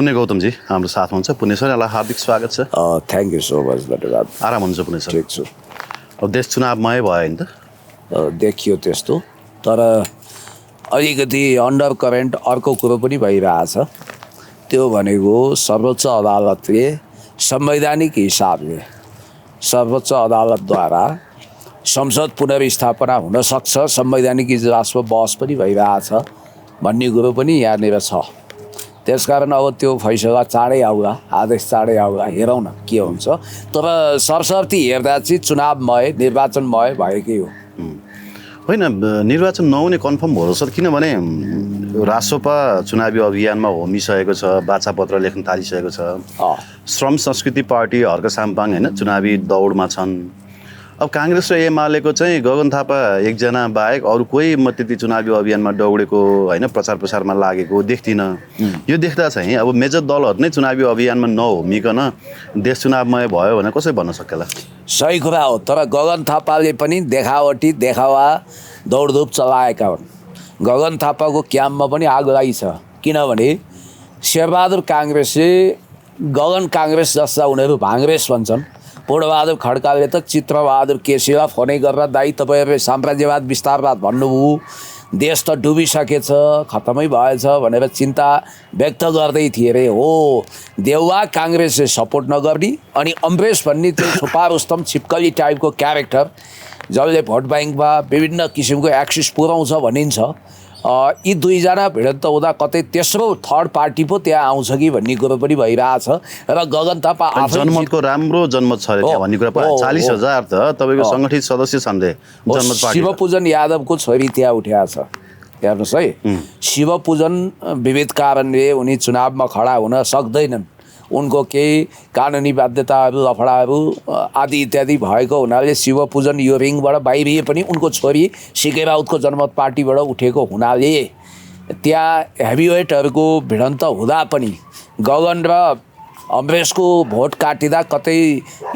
पुण्य गौतमजी हाम्रो साथमा हुन्छ। पुण्य सर, यहाँलाई हार्दिक स्वागत छ। थ्याङ्क यू सो मच, धन्यवाद। आराम हुनुहुन्छ पुण्य सर? ठिक छु। अब देश चुनावमय भयो नि त? देखियो त्यस्तो, तर अलिकति अन्डर करेन्ट अर्को कुरो पनि भइरहेछ। त्यो भनेको सर्वोच्च अदालतले संवैधानिक हिसाबले सर्वोच्च अदालतद्वारा संसद पुनर्स्थापना हुनसक्छ, संवैधानिक इजलासमा बहस पनि भइरहेछ भन्ने कुरो पनि यहाँनिर छ। त्यसकारण अब त्यो फैसला चाँडै आउला, आदेश चाँडै आउला, हेरौँ न के हुन्छ। तर सरसर्ती हेर्दा चाहिँ चुनावमय निर्वाचनमय भएकै हो। होइन, निर्वाचन नहुने कन्फर्म हो सर, किनभने रासोपा चुनावी अभियानमा होमिसकेको छ, बाचापत्र लेख्न थालिसकेको छ। श्रम संस्कृति पार्टी हर्क साम्पाङ होइन चुनावी दौडमा छन्। अब काङ्ग्रेस र एमालेको चाहिँ गगन थापा एकजना बाहेक अरू कोही म त्यति चुनावी अभियानमा दौडेको होइन, प्रचार प्रसारमा लागेको देख्दिनँ। यो देख्दा चाहिँ अब मेजर दलहरू नै चुनावी अभियानमा नहोमिकन देश चुनावमय भयो भनेर कसै भन्न सक्ला? सही कुरा हो, तर गगन थापाले पनि देखावटी देखावा दौडधुप चलाएका हुन्। गगन थापाको क्याम्पमा पनि आगलागी छ, किनभने शेरबहादुर काङ्ग्रेसले गगन काङ्ग्रेस जस्ता उनीहरू भाङ्ग्रेस भन्छन्। पूर्णबहादुर खड्काले त चित्रबहादुर केसीलाई फोनै गरेर दाइ तपाईँहरूले साम्राज्यवाद विस्तारवाद भन्नुभयो, देश त डुबिसकेछ, खत्तमै भएछ भनेर चिन्ता व्यक्त गर्दै थिए अरे। हो, देउवा काङ्ग्रेसले सपोर्ट नगर्ने अनि अमरेश भन्ने त्यो छुपा रुस्तम छिपकली टाइपको क्यारेक्टर जसले भोट ब्याङ्कमा विभिन्न किसिमको एक्सिस पुर्याउँछ भनिन्छ, यी दुईजना भिडन्त हुँदा कतै तेस्रो थर्ड पार्टी पो त्यहाँ आउँछ कि भन्ने कुरो पनि भइरहेछ। र गगन थापा जनमतको राम्रो जनमत छ अरे त्यहाँ भन्ने कुरा 40,000 त तपाईँको सङ्गठित सदस्य छन् रे जनमत पार्टी। शिवपूजन यादवको छोरी त्यहाँ उठ्या छ, हेर्नुहोस् है। शिवपूजन विविध कारणले उनी चुनावमा खडा हुन सक्दैनन्। उनको केही कानुनी बाध्यताहरू लफडाहरू आदि इत्यादि भएको हुनाले शिवपूजन यो रिङबाट बाहिरिए पनि उनको छोरी सिके राउतको जनमत पार्टीबाट उठेको हुनाले त्यहाँ हेभीवेटहरूको भिडन्त हुँदा पनि गगन र अमरेशको भोट काटिँदा कतै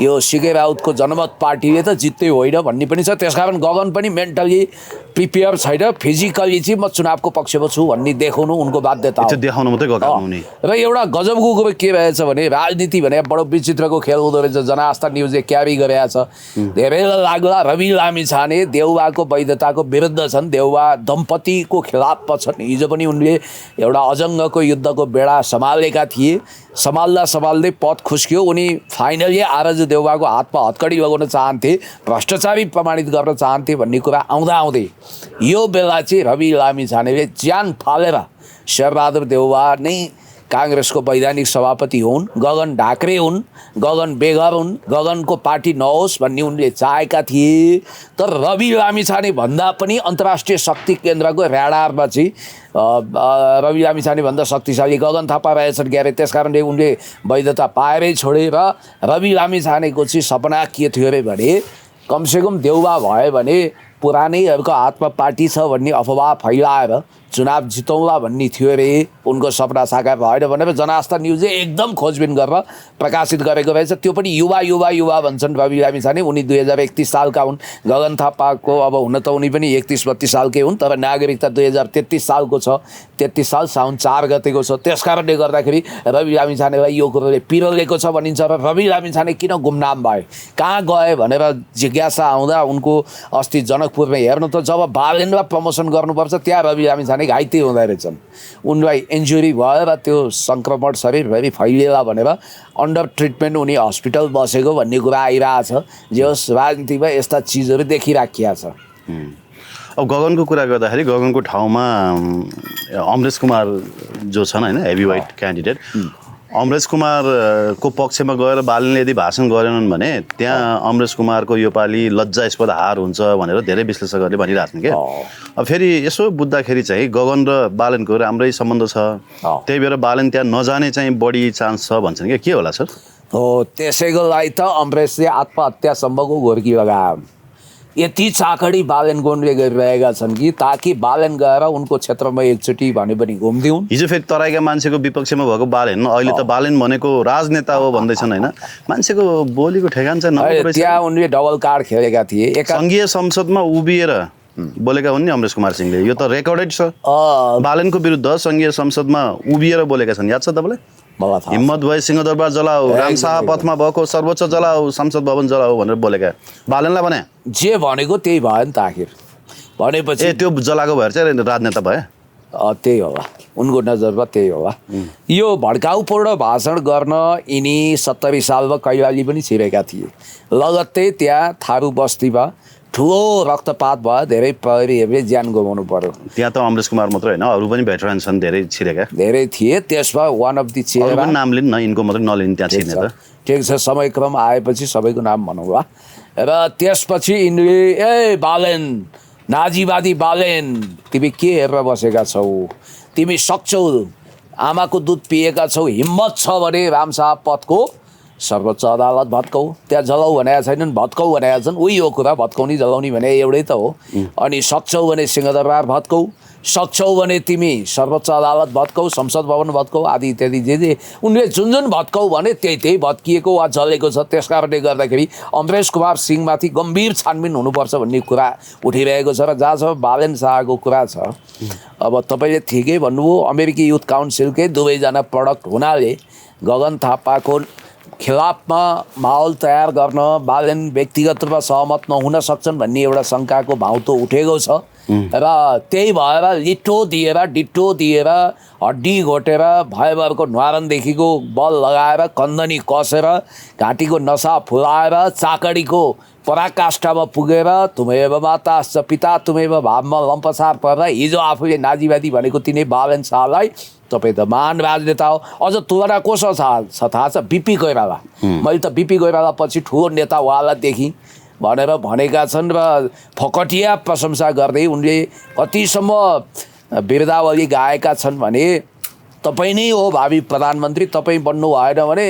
यो सिके राउतको जनमत पार्टीले त जित्दै होइन भन्ने पनि छ। त्यसकारण गगन पनि मेन्टली प्रिपेयर छैन, फिजिकली चाहिँ म चुनावको पक्षमा छु भन्ने देखाउनु उनको बाध्यता हो। देखाउनु मात्रै गएको हुने। र एउटा गजबको कुरो के रहेछ भने राजनीति भने बडो विचित्रको खेल हुँदो रहेछ। जनआस्था न्युजले क्यारी गरेको छ। धेरै लाग्ला रवि लामिछाने देउवाको वैधताको विरुद्ध छन्, देउवा दम्पतिको खिलाफमा छन्। हिजो पनि उनले एउटा अजङ्गको युद्धको बेडा सम्हालेका थिए, सम्हाल्दै पद खुस्कियो। उनी फाइनली आरज देउवाको हातमा हतकडी लगाउन चाहन्थे, भ्रष्टाचारी प्रमाणित गर्न चाहन्थे भन्ने कुरा आउँदै यो बेला चाहिँ रवि लामिछानेले ज्यान फालेर शेरबहादुर देउवा नै काङ्ग्रेसको वैधानिक सभापति हुन्, गगन ढाक्रे हुन्, गगन बेगर हुन्, गगनको पार्टी नहोस् भन्ने उनले चाहेका थिए। तर रवि लामिछाने भन्दा पनि अन्तर्राष्ट्रिय शक्ति केन्द्रको र्याडारमा चाहिँ रवि लामिछाने भन्दा शक्तिशाली गगन थापा रहेछन् क्यारे। त्यसकारणले उनले वैधता पाएरै छोडे। र रवि लामिछानेको चाहिँ सपना के थियो अरे भने कमसेकम देउवा भयो भने पुरानैहरूको हातमा पार्टी छ भन्ने अफवाह फैलाएर चुनाव जितौँला भन्ने थियो अरे। उनको सपना साकार भएन भनेर जनआस्था न्युजले एकदम खोजबिन गरेर प्रकाशित गरेको रहेछ। त्यो पनि युवा युवा युवा भन्छन् रवि लामिछाने। उनी 2031 सालका हुन्। गगन थापाको अब हुन त उनी पनि 31-32 सालकै हुन्, तर नागरिकता 2033 सालको छ। 33 साल साउन 4 गतेको छ। त्यसकारणले गर्दाखेरि रवि लामिछानेलाई यो कुरोले पिरोलेको छ भनिन्छ। र रवि लामिछाने किन गुमनाम भए, कहाँ गए भनेर जिज्ञासा आउँदा उनको अस्ति जनकपुरमा हेर्नु त जब बालेन्द्र प्रमोसन गर्नुपर्छ त्यहाँ रवि लामिछाने घाइते हुँदो रहेछन्। उनलाई इन्जुरी भयो र त्यो सङ्क्रमण शरीरभरि फैलिएला भनेर अन्डर ट्रिटमेन्ट उनी हस्पिटल बसेको भन्ने कुरा आइरहेछ। जे होस्, राजनीतिमा यस्ता चिजहरू देखिराखिया छ। अब गगनको कुरा गर्दाखेरि गगनको ठाउँमा अमरेश कुमार जो छन् होइन, हेभी वेट क्यान्डिडेट, अमरेश कुमारको पक्षमा गएर बालनले यदि भाषण गरेनन् भने त्यहाँ अमरेश कुमारको योपालि लज्जास्पद हार हुन्छ भनेर धेरै विश्लेषकहरूले भनिरहेछन् क्या। अब फेरि यसो बुझ्दाखेरि चाहिँ गगन र बालनको राम्रै सम्बन्ध छ, त्यही भएर बालन त्यहाँ नजाने चाहिँ बढी चान्स छ भन्छन् क्या। के होला सर? हो, त्यसैको लागि त अमरेशले आत्महत्यासम्मको घोर्की लगायो। यति चाकडी बालन गोन्डले गरिरहेका छन् कि ताकि बालन गएर उनको क्षेत्रमा एकचोटि भने पनि घुम्दिउन्। हिजो फेरि तराईका मान्छेको विपक्षमा भएको बालन, अहिले त बालन भनेको राजनेता हो भन्दैछन् होइन। मान्छेको बोलीको ठेगान चाहिँ त्यहाँ उनले डबल कार्ड खेलेका थिए। सङ्घीय संसदमा उभिएर बोलेका हुन् नि अमरेश कुमार सिंहले। यो त रेकर्डेड छ। बालनको विरुद्ध सङ्घीय संसदमा उभिएर बोलेका छन्, याद छ तपाईँलाई? मलाई थाहा छ। हिम्मत भए सिंहदरबार जलाऊ, रामशाह पथमा भएको सर्वोच्च जलाऊ, संसद भवन जलाऊ भनेर बोलेका बालनलाई भने जे भनेको त्यही भयो नि त आखिर। भनेपछि त्यो जलाएको भएर चाहिँ राजनेता भए। त्यही होला, उनको नजरमा त्यही होला। यो भड्काउपूर्ण भाषण गर्न यिनी 70 सालमा कैलाली पनि छिरेका थिए। लगत्तै त्यहाँ थारू बस्तीमा ठुलो रक्तपात भयो, धेरै प्रहरीहरूले ज्यान गुमाउनु पर्यो। त्यहाँ त अमरेश कुमार मात्रै होइन, अरू पनि भेटरान छन्, धेरै छिरेका, धेरै थिए। त्यसमा वान अफ दि अरू पनि नाम लिनु न, यिनको मात्रै नलिनु त्यहाँ छिर्ने त। ठिक छ, समयक्रम आएपछि सबैको नाम भनौँला। र त्यसपछि यिनले ए बालेन, नाजीवादी बालेन, तिमी के हेरेर बसेका छौ, तिमी सक्छौ, आमाको दुध पिएका छौ, हिम्मत छ भने रामशाह पथको सर्वोच्च अदालत भत्काऊ। त्यहाँ जलाऊ भनेका छैनन्, भत्काऊ भनेका छन्। उही हो कुरा, भत्काउने जलाउने भने एउटै त हो। अनि सक्छौ भने सिंहदरबार भत्काऊ, सक्छौ भने तिमी सर्वोच्च अदालत भत्काऊ, संसद भवन भत्काऊ, आदि इत्यादि जे उनले जुन जुन भत्काऊ भने त्यही भत्किएको वा जलेको छ। त्यस कारणले गर्दाखेरि अमरेश कुमार सिंहमाथि गम्भीर छानबिन हुनुपर्छ भन्ने कुरा उठिरहेको छ। र जहाँसम्म बालेन शाहको कुरा छ, अब तपाईँले ठिकै भन्नुभयो, अमेरिकी युथ काउन्सिलकै दुवैजना प्रडक्ट हुनाले गगन थापाको खिलाफमा माहौल तयार गर्न बालेन व्यक्तिगत रूपमा सहमत नहुन सक्छन् भन्ने एउटा शङ्काको भाउ त उठेको छ। र त्यही भएर लिटो दिएर, डिटो दिएर, हड्डी घोटेर, भयभरको न्वारनदेखिको बल लगाएर, कन्दनी कसेर, घाँटीको नसा फुलाएर, चाकडीको पराकाष्ठामा पुगेर, तुमेव माताश्च पिता तुमेव भावमा लम्पसार पर्दा हिजो आफूले नाजीवादी भनेको तिनै बालेन शाहलाई तपाईँ त महान राजनेता हो। अझ तुलना कोसँग थाहा छ? बिपी कोइराला। मैले त बिपी कोइराला पछि ठुलो नेता उहाँलाई देखेँ भनेर भनेका छन्। र फकटिया प्रशंसा गर्दै उनले कतिसम्म बिरदावली गाएका छन् भने तपाईँ नै हो भावी प्रधानमन्त्री, तपाईँ बन्नु भएन भने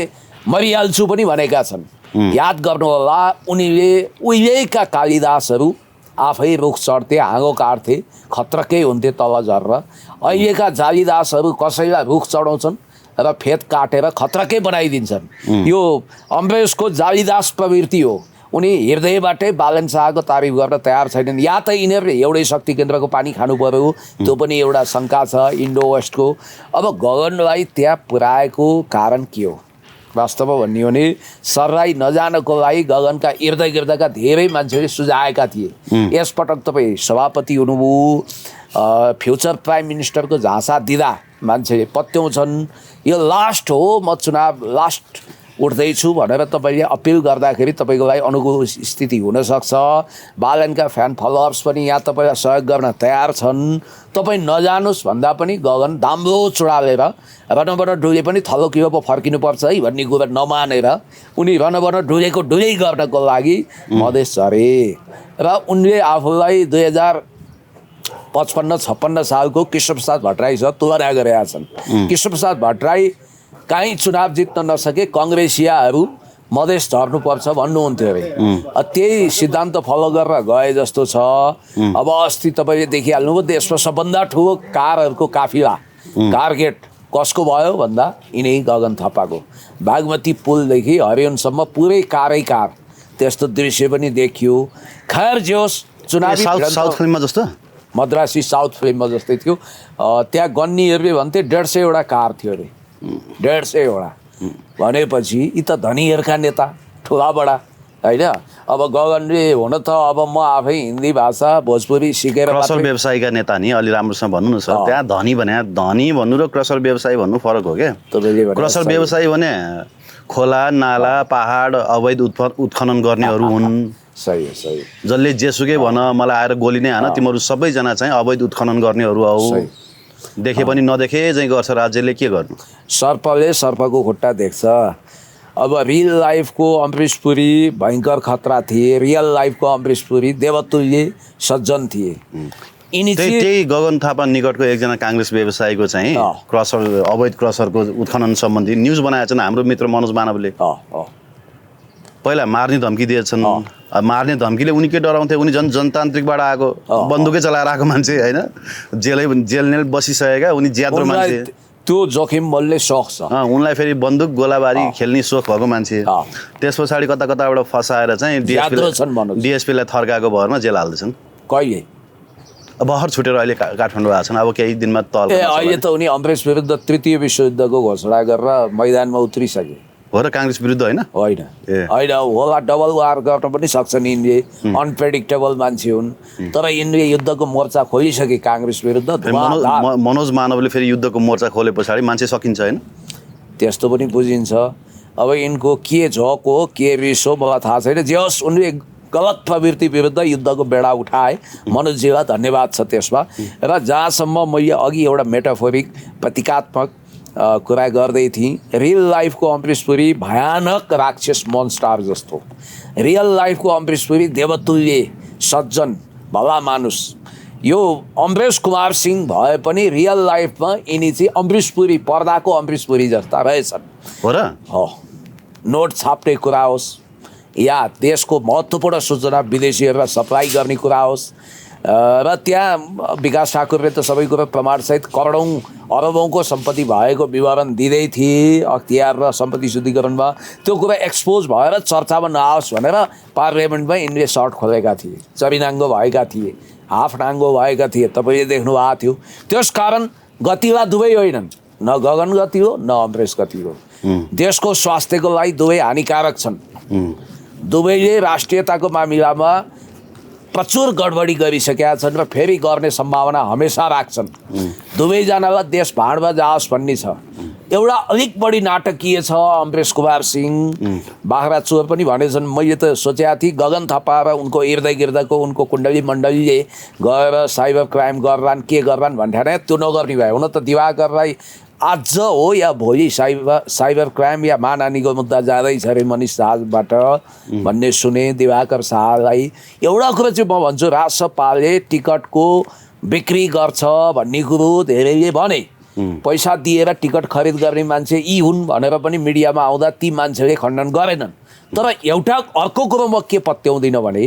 मरिहाल्छु पनि भनेका छन्। याद गर्नुहोला, उनीले उहिलेका कालिदासहरू आफै रुख चढ्थे, हाँगो काट्थे, खत्रकै हुन्थे तल झरेर। अहिलेका जालीदासहरू कसैलाई रुख चढाउँछन् र फेद काटेर खत्रकै बनाइदिन्छन्। यो अमरेशको जालीदास प्रवृत्ति हो। उनी हृदयबाटै बालेन शाहको तारिफ गर्न तयार छैनन्। या त यिनीहरूले एउटै शक्ति केन्द्रको पानी खानु पर्यो, त्यो पनि एउटा शङ्का छ इन्डो वेस्टको। अब गगनलाई त्यहाँ पुर्याएको कारण के हो? वास्तवमा भन्ने हो भने सरलाई नजानको लागि गगनका इर्द गिर्दका धेरै मान्छेले सुझाएका थिए। यसपटक तपाईँ सभापति हुनुभयो, फ्युचर प्राइम मिनिस्टरको झाँसा दिँदा मान्छेले पत्याउँछन् यो लास्ट हो, म चुनाव लास्ट उठ्दैछु भनेर तपाईँले अपिल गर्दाखेरि तपाईँको लागि अनुकूल स्थिति हुनसक्छ। बालेनका फ्यान फलोअर्स पनि यहाँ तपाईँलाई सहयोग गर्न तयार छन्। तपाईँ नजानुहोस् भन्दा पनि गगन दाम्रो चुडालेर रनबन ढुले पनि थलो किलो पो फर्किनुपर्छ है भन्ने कुरा नमानेर उनी रनबन ढुलेको ढुलै गर्नको लागि मधेस झरे। र उनले आफूलाई 2055-56 सालको कृष्णप्रसाद भट्टराईसँग तुलना गरेका छन्। कृष्णप्रसाद भट्टराई काहीँ चुनाव जित्न नसके कङ्ग्रेसियाहरू मधेस झर्नुपर्छ भन्नुहुन्थ्यो अरे। त्यही सिद्धान्त फलो गरेर गए जस्तो छ। अब अस्ति तपाईँले देखिहाल्नुभयो देशमा सबभन्दा ठुलो कारहरूको काफिला कारगेट कसको भयो भन्दा यिनै गगन थापाको। बागमती पुलदेखि हरियोनसम्म पुरै कारै कार, त्यस्तो दृश्य पनि देखियो। खैर जे होस्, चुनावी साउथ फिल्ममा जस्तो मद्रासी साउथ फिल्ममा जस्तै थियो। त्यहाँ गन्नीहरूले भन्थे 150 कार थियो अरे, 150 भनेपछि यी त धनीहरूका नेता ठुला बडा होइन। अब गगनले हुन त अब म आफै हिन्दी भाषा भोजपुरी सिकेर क्रसर व्यवसायीका नेता नि अलि राम्रोसँग भन्नु न सर। त्यहाँ धनी भने धनी भन्नु र क्रसर व्यवसायी भन्नु फरक हो क्या। क्रसर व्यवसायी भने खोला नाला पहाड अवैध उत्खनन गर्नेहरू हुन्। सही हो, सही। जसले जेसुकै भन मलाई आएर गोली नै हान, तिमीहरू सबैजना चाहिँ अवैध उत्खनन गर्नेहरू हौ। देखे पनि नदेखे चाहिँ गर्छ राज्यले, के गर्नु? सर्पले सर्पको खुट्टा देख्छ। अब रियल लाइफको अमरेश पुरी भयङ्कर खतरा थिए, रियल लाइफको अमरेश पुरी देवतुल्य सज्जन थिए। त्यही गगन थापा निकटको एकजना काङ्ग्रेस व्यवसायीको चाहिँ क्रसर अवैध क्रसरको उत्खनन सम्बन्धी न्युज बनाएका छन् हाम्रो मित्र मनोज मानवले। पहिला मार्ने धम्की दिएछन्। मार्ने धम्कीले उनी के डराउँथे? उनी झन् जनतान्त्रिकबाट आएको, बन्दुकै चलाएर आएको मान्छे होइन, जेल बसिसकेका उनी ज्याद्रो मान्छे। त्यो जोखिम मोल्ने सोख छ उनलाई, फेरि बन्दुक गोलाबारी खेल्ने सोख भएको मान्छे। त्यस पछाडि कता कताबाट फसाएर चाहिँ डिएसपीलाई थर्काएको भरमा जेल हाल्दैछन्। कहिले भर्खर छुटेर अहिले काठमाडौँ आएको छन्, अब केही दिनमा तल अहिले त उनी अमरेश विरुद्ध तृतीय विश्वयुद्धको घोषणा गरेर मैदानमा उत्रिसके हो र काङ्ग्रेस विरुद्ध होइन होइन होला डबल वार गर्न पनि सक्छन् यिनले अनप्रेडिक्टेबल मान्छे हुन् तर यिनले युद्धको मोर्चा खोलिसके काङ्ग्रेस विरुद्ध मनोज मानवले फेरि युद्धको मोर्चा खोले पछाडि मान्छे सकिन्छ होइन त्यस्तो पनि बुझिन्छ अब यिनको के झोक हो के रिस हो मलाई थाहा छैन जे होस् उनले गलत प्रवृत्ति विरुद्ध युद्धको बेडा उठाए मनोजीलाई धन्यवाद छ त्यसमा र जहाँसम्म मैले अघि एउटा मेटाफोरिक प्रतीकात्मक कुरा गर्दै थिएँ रियल लाइफको अमरेश पुरी भयानक राक्षस मोन्स्टार जस्तो रियल लाइफको अमरेश पुरी देवतुल्य सज्जन भला मानुस यो अमरेश कुमार सिंह भए पनि रियल लाइफमा यिनी चाहिँ अमरेश पुरी पर्दाको अमरेश पुरी जस्ता रहेछन् हो र हो नोट छाप्ने कुरा होस् या देशको महत्त्वपूर्ण सूचना विदेशीहरूलाई सप्लाई गर्ने कुरा होस् र त्यहाँ विकास ठाकुरले त सबै कुरो प्रमाणसहित करोडौँ अरबौँको सम्पत्ति भएको विवरण दिँदै थिए अख्तियार र सम्पत्ति शुद्धिकरणमा त्यो कुरा एक्सपोज भएर चर्चामा नआओस् भनेर पार्लियामेन्टमा यिनले सर्ट खोलेका थिए चबिनाङ्गो भएका थिए हाफ नाङ्गो भएका थिए तपाईँले देख्नु भएको थियो त्यसकारण गतिला दुवै होइनन् न गगन गति हो न अमरेश गति हो देशको स्वास्थ्यको लागि दुवै हानिकारक छन् दुवैले राष्ट्रियताको मामिलामा प्रचुर गडबडी गरिसकेका छन् र फेरि गर्ने सम्भावना हमेसा राख्छन् दुवैजनालाई देश भाँडमा जाओस् भन्ने छ एउटा अलिक बढी नाटकीय छ अमरेश कुमार सिंह बाख्रा चोर पनि भनेछन् मैले त सोचेको थिएँ गगन थापा र उनको इर्दा गिर्दाको उनको कुण्डली मण्डलीले गएर साइबर क्राइम गर्लान् के गर्लान् भन्ने त्यो नगर्ने भयो हुन त दिवाकरलाई आज हो या भोलि साइबर क्राइम या मानहानिको मुद्दा जाँदैछ अरे मनिष जहाजबाट भन्ने सुने दिवाकर शाहलाई एउटा कुरो चाहिँ म भन्छु राजसपाले टिकटको बिक्री गर्छ भन्ने कुरो धेरैले भने पैसा दिएर टिकट खरिद गर्ने मान्छे यी हुन् भनेर पनि मिडियामा आउँदा ती मान्छेले खण्डन गरेनन् तर एउटा अर्को कुरो म के पत्याउँदिनँ भने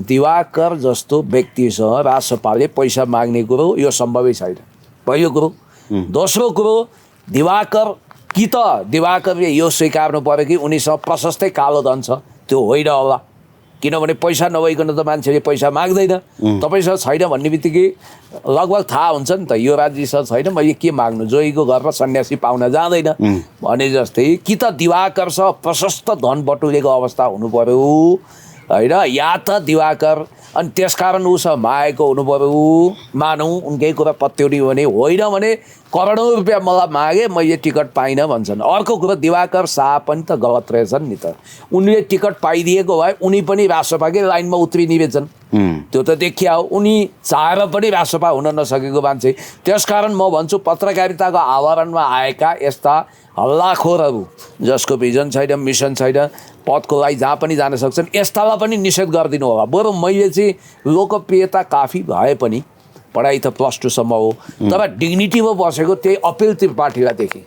दिवाकर जस्तो व्यक्तिसँग राजसपाले पैसा माग्ने कुरो यो सम्भवै छैन पहिलो कुरो दोस्रो कुरो दिवाकर कि त दिवाकरले यो स्वीकार्नु पर्यो कि उनीसँग प्रशस्तै कालो धन छ त्यो होइन होला किनभने पैसा नभइकन त मान्छेले पैसा माग्दैन तपाईँसँग छैन भन्ने बित्तिकै लगभग थाहा हुन्छ नि त यो राज्यसँग छैन मैले के माग्नु जोगीको घरमा सन्यासी पाउन जाँदैन भने जस्तै कि त दिवाकरसँग प्रशस्त धन बटुलेको अवस्था हुनु पर्यो होइन या त दिवाकर अनि त्यसकारण उसँग मागेको हुनु पर्यो मानौँ उनकै कुरा पत्याउने भने होइन भने करोडौँ रुपियाँ मलाई मागे मैले टिकट पाइनँ भन्छन् अर्को कुरो दिवाकर शाह पनि त गलत रहेछन् नि त उनले टिकट पाइदिएको भए उनी पनि राजसभाकै लाइनमा उत्रिने रहेछन् त्यो त देखिया हो उनी चाहेर पनि राजसभा हुन नसकेको मान्छे त्यसकारण म भन्छु पत्रकारिताको आवरणमा आएका यस्ता हल्लाखोरहरू जसको भिजन छैन मिसन छैन पदको लागि जहाँ पनि जान सक्छन् यस्तालाई पनि निषेध गरिदिनु होला बरु मैले चाहिँ लोकप्रियता काफी भए पनि पढाइ त +2 सम्म हो तर डिग्निटीमा बसेको त्यही अपिल त्रिपाठीलाई देखेँ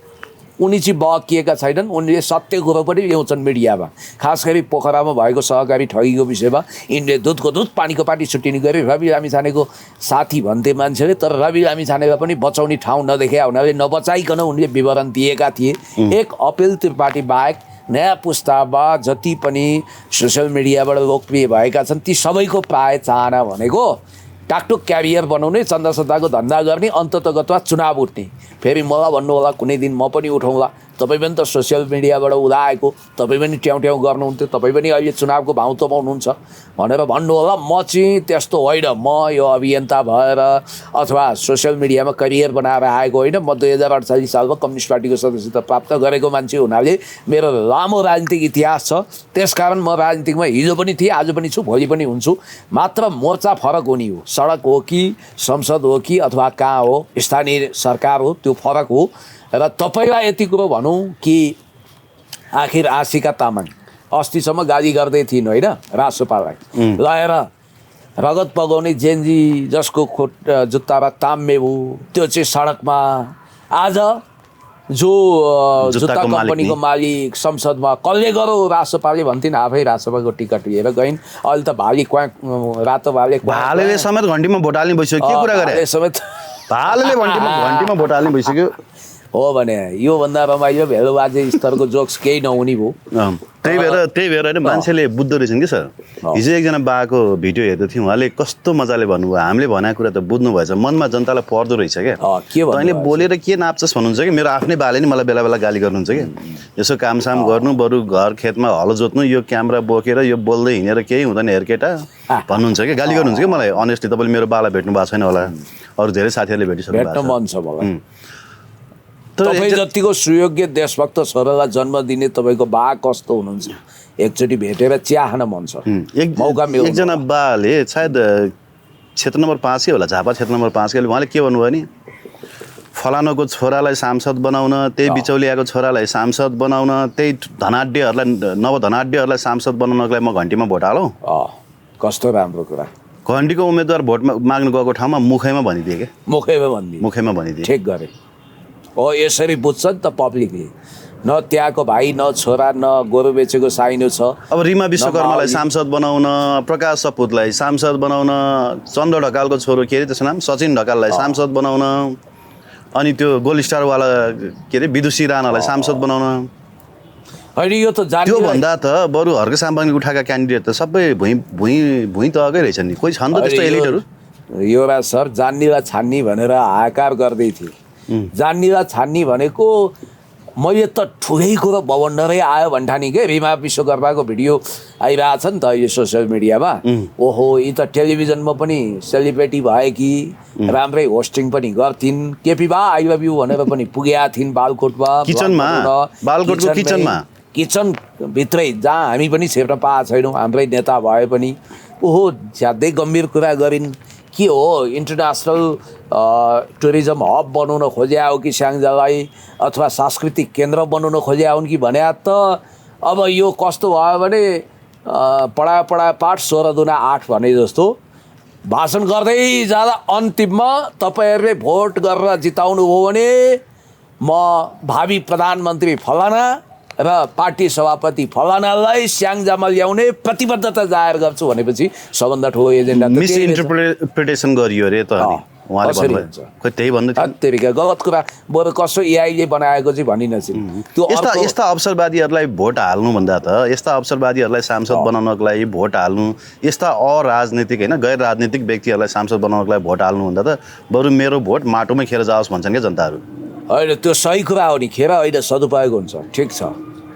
उनी चाहिँ बकिएका छैनन् उनले सत्य कुरो पनि ल्याउँछन् मिडियामा खास गरी पोखरामा भएको सहकारी ठगीको विषयमा यिनले दुधको दुध पानीको पानी छुट्टिने गरी रवि लामिछानेको साथी भन्थे मान्छेले तर रवि लामिछानेलाई पनि बचाउने ठाउँ नदेखे उनीहरूले नबचाइकन उनले विवरण दिएका थिए एक अपिल त्रिपाठी बाहेक नयाँ पुस्तामा जति पनि सोसियल मिडियाबाट लोकप्रिय भएका छन् ती सबैको प्राय चाहना भनेको टाकटुक क्यारियर बनाउने चन्दा सन्दाको धन्दा गर्ने अन्ततगतमा चुनाव उठ्ने फेरि मलाई भन्नु होला कुनै दिन म पनि उठाउँला तपाईँ पनि त सोसियल मिडियाबाट उदाएको तपाईँ पनि ट्याउ ट्याउ गर्नुहुन्थ्यो तपाईँ पनि अहिले चुनावको भाउ तपाउनुहुन्छ भनेर भन्नु होला म चाहिँ त्यस्तो होइन म यो अभियन्ता भएर अथवा सोसियल मिडियामा करियर बनाएर आएको होइन म 2048 सालमा कम्युनिस्ट पार्टीको सदस्यता प्राप्त गरेको मान्छे हुनाले मेरो लामो राजनीतिक इतिहास छ त्यसकारण म राजनीतिकमा हिजो पनि थिएँ आज पनि छु भोलि पनि हुन्छु मात्र मोर्चा फरक हुने हो सडक हो कि संसद हो कि अथवा कहाँ हो स्थानीय सरकार हो त्यो फरक हो र तपाईँलाई यति कुरो भनौँ कि आखिर आशिका तामाङ अस्तिसम्म गाली गर्दै थिइन् होइन राजसपालाई लगाएर रगत पगाउने जेन्जी जसको जुत्तामा ताम्मे हो त्यो चाहिँ सडकमा आज जो जुत्ता कम्पनीको मालिक संसदमा कसले गरो राजसपाले भन्थिन् आफै राजसभाको टिकट लिएर गइन् अहिले त भाले रातो भाले समेत घन्टीमा भोट हाल्ने भइसक्यो के कुरा गरे समेत भालेले घन्टीमा भोट हाल्ने भइसक्यो हो भने योभन्दा रमाइलो भेलुबाजे स्तरको जोक्स केही नहुने भयो। त्यही भएर होइन मान्छेले बुझ्दो रहेछन् कि सर। हिजो एकजना बाको भिडियो हेर्दै थियौँ, उहाँले कस्तो मजाले भन्नुभयो, हामीले भनेको कुरा त बुझ्नु भएछ, मनमा जनतालाई पर्दो रहेछ क्या। तैँले बोलेर के नाप्छस् भन्नुहुन्छ कि मेरो आफ्नै बाले नि मलाई बेला बेला गाली गर्नुहुन्छ कि यसो कामसाम गर्नु, बरु घर खेतमा हलो जोत्नु, यो क्यामेरा बोकेर यो बोल्दै हिँडेर केही हुँदैन हेर केटा भन्नुहुन्छ कि, गाली गर्नुहुन्छ कि मलाई। अनेस्टली तपाईँले मेरो बाला भेट्नु भएको छैन होला, अरू धेरै साथीहरूले भेटिसक्नु भएको छ। मन छ मलाई। तपाईँ जतिको सुयोग्य देशभक्त छोरालाई जन्म दिने तपाईँको बा कस्तो हुनुहुन्छ, एकचोटि भेटेर चिया खान मन छ। मौका मिल्यो। एकजना बाले सायद क्षेत्र नम्बर 5 होला, झापा क्षेत्र नम्बर 5 के, उहाँले के भन्नुभयो नि, फलानुको छोरालाई सांसद बनाउन, त्यही बिचौलियाको छोरालाई सांसद बनाउन, त्यही धनाढ्यहरूलाई नवधनाढ्यहरूलाई सांसद बनाउनको लागि म घन्टीमा भोट हालौँ। कस्तो राम्रो कुरा। घन्टीको उम्मेदवार भोट माग्नु गएको ठाउँमा मुखैमा भनिदिए क्या, मुखैमा भनिदिए। ठिक गरे। हो यसरी बुझ्छ नि त पब्लिकले, न त्यहाँको भाइ न छोरा न गोरु बेचेको साइनो छ। अब रिमा विश्वकर्मालाई सांसद बनाउन, प्रकाश सपुतलाई सांसद बनाउन, चन्द्र ढकालको छोरो के अरे त्यसको नाम सचिन ढकाललाई सांसद बनाउन, अनि त्यो गोल्ड स्टारवाला के अरे विदुषी राणालाई सांसद बनाउन। होइन यो त त्यो भन्दा त बरु हर्क साम्बाङले उठाएका क्यान्डिडेट त सबै भुइँ तहकै रहेछन् नि, कोही छन् त त्यस्तो एलिटहरू। यो सर जान्नेलाई छान्ने भनेर हाहाकार गर्दै थिए। जान्नेलाई छान्ने भनेको मैले त ठुलै कुरो बवन्डरै आयो भन्ठानी के। रिमा विश्वकर्माको भिडियो आइरहेछ नि त यो सोसियल मिडियामा। ओहो यी त टेलिभिजनमा पनि सेलिब्रेटी भए कि, राम्रै होस्टिङ पनि गर्थिन्, केपी बा आई लभ यु भनेर पनि पुगेका थिइन् बालकोटमा, बालकोटको किचनभित्रै जहाँ हामी पनि छिर्न पाएको छैनौँ हाम्रै नेता भए पनि। ओहो ज्यादै गम्भीर कुरा गरिन्। के हो इन्टरनेसनल टुरिज्म हब बनाउन खोज्या हो कि स्याङ्जालाई, अथवा सांस्कृतिक केन्द्र बनाउन खोज्या हुन् कि भने त अब यो कस्तो भयो भने पढा पाठ 16 दुना 8 भने जस्तो भाषण गर्दै जाँदा अन्तिममा तपाईँहरूले भोट गरेर जिताउनु हो भने म भावी प्रधानमन्त्री फलाना र पार्टी सभापति फलानालाई स्याङ्जामा ल्याउने प्रतिबद्धता जाहेर गर्छु भनेपछि सबभन्दा ठुलो एजेन्डा मिसइन्टरप्रिटेसन गरियो अरे त उहाँले भन्नुभयो, खोइ त्यही भन्दै थियो। त्यतिकै गलत कुरा, बरु कसो एआईले बनाएको चाहिँ भनिनछिन्। त्यो यस्ता अवसरवादीहरूलाई भोट हाल्नुभन्दा त यस्ता अवसरवादीहरूलाई सांसद बनाउनको लागि भोट हाल्नु, यस्ता अराजनीतिक होइन गैर राजनीतिक व्यक्तिहरूलाई सांसद बनाउनको लागि भोट हाल्नुभन्दा त बरु मेरो भोट माटोमै खेर जाओस् भन्छन् क्या जनताहरू। होइन त्यो सही कुरा हो नि, खेर होइन सदुपयोग हुन्छ, ठिक छ।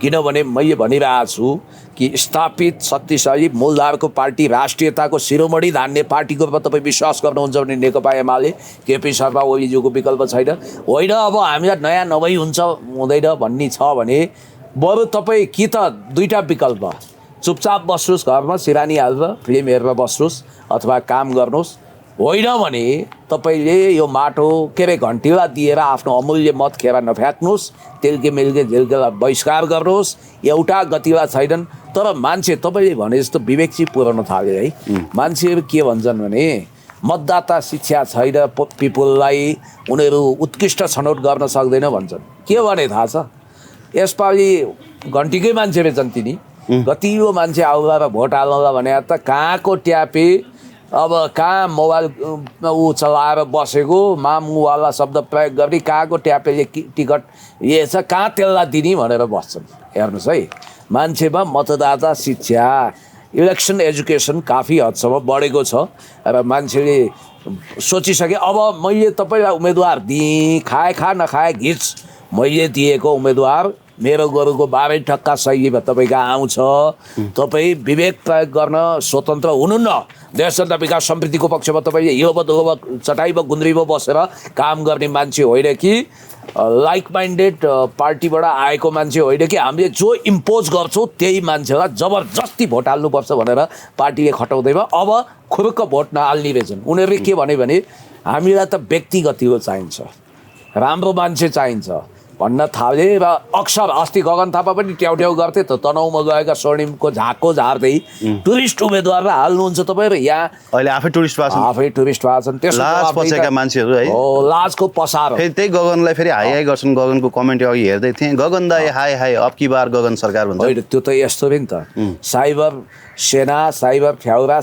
किनभने मैले भनिरहेको छु कि स्थापित शक्तिशाली मूलधारको पार्टी, राष्ट्रियताको शिरोमणि धान्ने पार्टीको रूपमा तपाईँ विश्वास गर्नुहुन्छ भने नेकपा एमाले, केपी शर्मा ओलीज्यूको विकल्प छैन। होइन अब हामीलाई नयाँ नभई हुन्छ हुँदैन भन्ने छ भने बरु तपाईँ कि त दुईवटा विकल्प, चुपचाप बस्नुहोस् घरमा सिरानी हालेर फिल्म हेरेर बस्नुहोस् अथवा काम गर्नुहोस्, होइन भने तपाईँले यो माटो के अरे घन्टीलाई दिएर आफ्नो अमूल्य मत खेर नफ्याँक्नुहोस्, तेलके मेलके झेलकेलाई बहिष्कार गर्नुहोस्। एउटा गतिला छैनन्। तर मान्छे तपाईँले भने जस्तो विवेक चाहिँ पुर्याउन थाल्यो है। मान्छेहरू के भन्छन् भने मतदाता शिक्षा छैन पिपुललाई, उनीहरू उत्कृष्ट छनौट गर्न सक्दैन भन्छन्। के भने थाहा छ, यसपालि घन्टीकै मान्छे रहेछन् तिनी, कतिको मान्छे आउला र भोट हाल्नुला भने त कहाँको ट्यापे, अब कहाँ मोबाइल चलाएर बसेको मामुवाला शब्द प्रयोग गर्ने, कहाँको ट्यापेले टिकट ये छ कहाँ त्यसलाई दिने भनेर बस्छन्। हेर्नुहोस् है, मान्छेमा मतदाता शिक्षा इलेक्सन एजुकेसन काफी हदसम्म बढेको छ र मान्छेले सोचिसके अब मैले तपाईँलाई उम्मेदवार दिएँ, खाए खा नखाए घिच, मैले दिएको उम्मेदवार मेरो गोरुको 12 टक्का शैलीमा तपाईँको आउँछ, तपाईँ विवेक प्रयोग गर्न स्वतन्त्र हुनुहुन्न। देश जनता विकास समृद्धिको पक्षमा तपाईँले हिलोबा चटाइमा गुन्द्रीमा बसेर काम गर्ने मान्छे होइन कि लाइक माइन्डेड पार्टीबाट आएको मान्छे होइन कि हामीले जो इम्पोज गर्छौँ त्यही मान्छेलाई जबरजस्ती भोट हाल्नुपर्छ भनेर पार्टीले खटाउँदैमा अब खुरुक्क भोट नहाल्ने रहेछन्। उनीहरूले के भने हामीलाई त व्यक्तिगतिको चाहिन्छ, राम्रो मान्छे चाहिन्छ भन्न थाले र अक्सर अस्ति गगन थापा पनि ट्याउ गर्थे त तनहुमा गएका स्वर्णिमको झाको झार्दै टुरिस्ट उम्मेदवारलाई हाल्नुहुन्छ तपाईँ र यहाँ अहिले आफै टुरिस्ट भएको छन् लाज पसेका मान्छेहरू है। हो लाजको पसार। फेरि त्यही गगनलाई फेरि हाई हाई गर्छन्। गगनको कमेन्ट अघि हेर्दै थिएँ, गगन दाई हाई हाई अब की बार गगन सरकार भन्छ। होइन त्यो त यस्तो नि त साइबर सेना, साइबर फ्याउरा,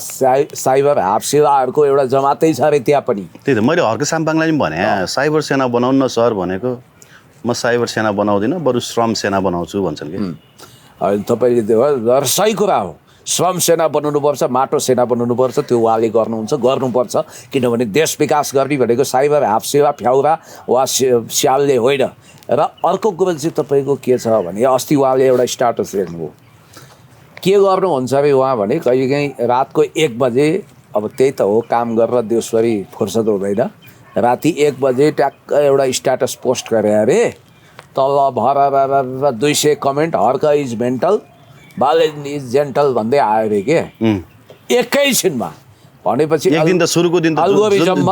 साइबर हाप्सेलाहरूको एउटा जमातै छ अरे त्यहाँ पनि। त्यही त मैले हर्क साम्पाङलाई पनि भने साइबर सेना बनाउन न सर भनेको, म साइबर सेना बनाउँदिनँ बरु श्रम सेना बनाउँछु भन्छन् कि अहिले तपाईँले त्यो सही कुरा हो श्रम सेना बनाउनुपर्छ माटो सेना बनाउनुपर्छ त्यो उहाँले गर्नुपर्छ किनभने देश विकास गर्ने भनेको साइबर हापसेवा फ्याउरा वा स्यालले होइन र अर्को कुरो चाहिँ तपाईँको के छ भने अस्ति उहाँले एउटा स्टाटस लेख्नुभयो के गर्नुहुन्छ अरे उहाँ भने कहिलेकाहीँ रातको 1 बजे अब त्यही त हो काम गरेर दिउँसभरि फुर्सद हुँदैन राति 1 बजे ट्याक्क एउटा स्ट्याटस पोस्ट गरे अरे तल भर 200 comment Harka is mental Balen is gentle भन्दै आयो अरे के एकैछिनमा भनेपछि एक दिन त सुरुको दिन त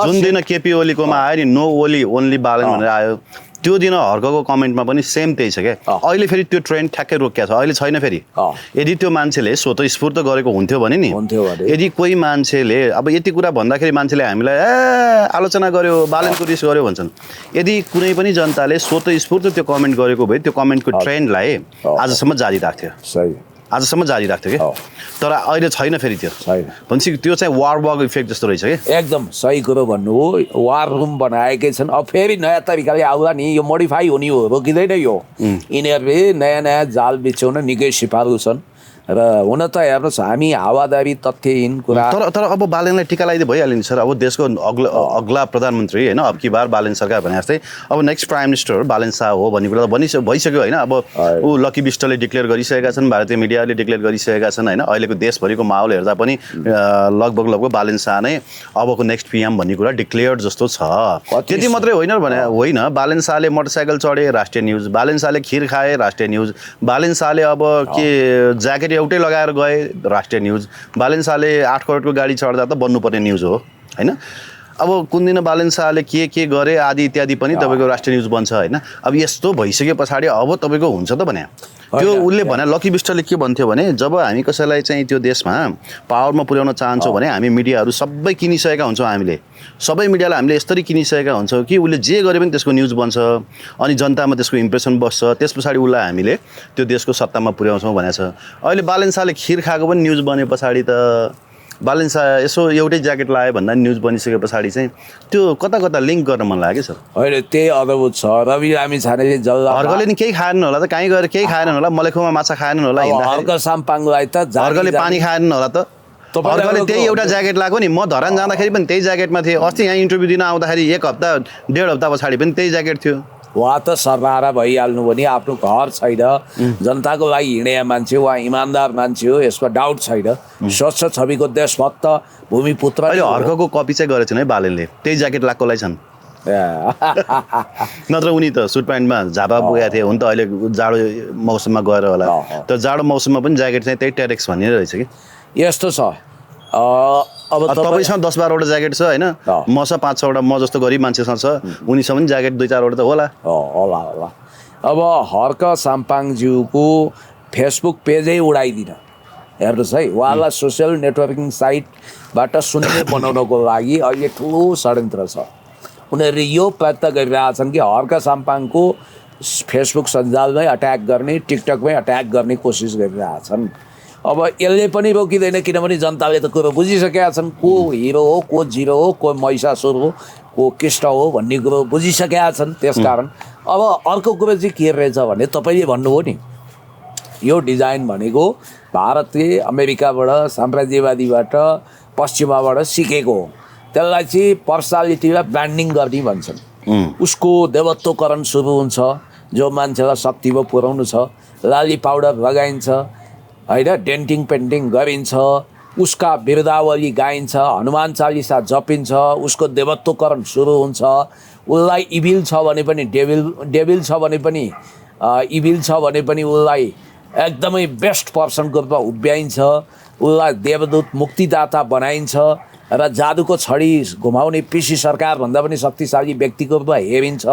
जुन दिन केपी ओलीकोमा आयो नि नो ओली ओन्ली बालन भनेर आयो त्यो दिन हर्कको कमेन्टमा पनि सेम त्यही छ क्या अहिले फेरि त्यो ट्रेन्ड ठ्याक्कै रोकिया छ अहिले छैन फेरि यदि त्यो मान्छेले स्वतस्फूर्त गरेको हुन्थ्यो भने नि यदि कोही मान्छेले अब यति कुरा भन्दाखेरि मान्छेले हामीलाई आलोचना गर्यो बालनको रिस गर्यो भन्छन् यदि कुनै पनि जनताले स्वतस्फूर्त त्यो कमेन्ट गरेको भए त्यो कमेन्टको ट्रेन्डलाई आजसम्म जारी राख्थ्यो आजसम्म जारी राख्थ्यो कि तर अहिले छैन फेरि त्यो भनेपछि त्यो चाहिँ वार बग इफेक्ट जस्तो रहेछ कि एकदम सही कुरो भन्नु हो वार रुम बनाएकै छन् अब फेरि नयाँ तरिकाले आउला नि यो मोडिफाई हुने हो रोकिँदैन यो यिनीहरूले नयाँ नयाँ जाल बिछ्याउन निकै सिपालु छन् र हुन त हेर्नुहोस् हामी हावादारी तथ्यहीन कुरा तर अब बालेनलाई टिका लगाइदिए भइहाल्यो नि सर अब देशको अग्ला प्रधानमन्त्री होइन अब की बार बालेन सरकार भने जस्तै अब next prime minister Balen Shah हो भन्ने कुरा त भइसक्यो होइन अब ऊ लकी विष्टले डिक्लेयर गरिसकेका छन् भारतीय मिडियाले डिक्लेयर गरिसकेका छन् होइन अहिलेको देशभरिको माहौल हेर्दा पनि लगभग बालेन शाह नै अबको नेक्स्ट पिएम भन्ने कुरा डिक्लेयर्ड जस्तो छ त्यति मात्रै होइन बालेन शाहले मोटरसाइकल चढे राष्ट्रिय न्युज बालेन शाहले खिर खाए राष्ट्रिय न्युज बालेन शाहले अब के ज्याकेट एउटै लगाएर गए राष्ट्रिय न्युज बालेन शाहले 8 करोडको गाडी चढ्दा त बन्नुपर्ने न्युज हो होइन अब कुन दिन बालेन शाहले के गरे आदि इत्यादि पनि तपाईँको राष्ट्रिय न्युज बन्छ होइन अब यस्तो भइसके पछाडि अब तपाईँको हुन्छ त भने त्यो उसले भने लकी विष्टले के भन्थ्यो भने जब हामी कसैलाई चाहिँ त्यो देशमा पावरमा पुर्याउन चाहन्छौँ भने हामी मिडियाहरू सबै किनिसकेका हुन्छौँ हामीले सबै मिडियालाई हामीले यसरी किनिसकेका हुन्छौँ कि उसले जे गरे पनि त्यसको न्युज बन्छ अनि जनतामा त्यसको इम्प्रेसन बस्छ त्यस पछाडि उसलाई हामीले त्यो देशको सत्तामा पुर्याउँछौँ भनेको छ अहिले बालेन शाहले खिर खाएको पनि न्युज बने पछाडि त बालेन शाह यसो एउटै ज्याकेट लगायो भन्दा न्युज बनिसके पछाडि चाहिँ त्यो कता कता लिङ्क गर्न मन लाग्यो सर होइन त्यही अद्भुत छ रवि लामी छानेले हर्कले नि केही खाएन होला त कहीँ गएर केही खाएन होला मलेखुमा माछा खाएन होला हर्क साम्पाङलाई त हर्कले पानी खाएन होला त हर्कले त्यही एउटा ज्याकेट लगाएको नि म धरान जाँदाखेरि पनि त्यही ज्याकेटमा थिएँ अस्ति यहाँ इन्टरभ्यू दिन आउँदाखेरि 1 हप्ता 1.5 हप्ता पछाडि पनि त्यही ज्याकेट थियो उहाँ त सर्रारा भइहाल्नु भने आफ्नो घर छैन जनताको लागि हिँडेका मान्छे उहाँ इमान्दार मान्छे हो यसमा डाउट छैन स्वच्छ छविको देशभक्त भूमिपुत्र अहिले हर्कको कपी चाहिँ गरेको छैन है बालेनले त्यही ज्याकेट लगाएकोलाई छन् नत्र उनी त सुट प्यान्टमा झापा पुगेका थिए हुन त अहिले जाडो मौसममा गएर होला तर जाडो मौसममा पनि ज्याकेट चाहिँ त्यही टेरेक्स भन्ने रहेछ कि यस्तो छ अब तपाईँसँग 10-12 वटा ज्याकेट छ होइन मसँग 5-6 वटा म जस्तो गरिब मान्छेसँग छ उनीसँग पनि ज्याकेट 2-4 वटा त होला अब हर्क साम्पाङज्यूको फेसबुक पेजै उडाइदिन हेर्नुहोस् है उहाँलाई सोसियल नेटवर्किङ साइटबाट शून्य बनाउनको लागि अहिले ठुलो षड्यन्त्र छ उनीहरूले यो प्रयत्न गरिरहेछन् कि हर्क साम्पाङको फेसबुक सञ्जालमै अट्याक गर्ने टिकटकमै अट्याक गर्ने कोसिस गरिरहेछन् अब यसले पनि रोकिँदैन किनभने जनताले त कुरो बुझिसकेका छन् को हिरो हो को जिरो हो को महिषासुर हो को कृष्ण हो भन्ने कुरो बुझिसकेका छन् त्यसकारण अब अर्को कुरो चाहिँ के रहेछ भने तपाईँले भन्नुभयो नि यो डिजाइन भनेको भारतले अमेरिकाबाट साम्राज्यवादीबाट पश्चिमाबाट सिकेको हो त्यसलाई चाहिँ पर्सनालिटीलाई ब्रान्डिङ गर्ने भन्छन् उसको देवत्वकरण सुरु हुन्छ जो मान्छेलाई शक्तिमा पुर्याउनु छ लाली पाउडर लगाइन्छ होइन डेन्टिङ पेन्टिङ गरिन्छ उसका बिरुदावली गाइन्छ हनुमान चालिसा जपिन्छ उसको देवत्वकरण सुरु हुन्छ उसलाई इभिल छ भने पनि डेभिल छ भने पनि इभिल छ भने पनि उसलाई एकदमै बेस्ट पर्सनको रूपमा उभ्याइन्छ उसलाई देवदूत मुक्तिदाता बनाइन्छ र जादुको छडी घुमाउने पिसी सरकारभन्दा पनि शक्तिशाली व्यक्तिको रूपमा हेरिन्छ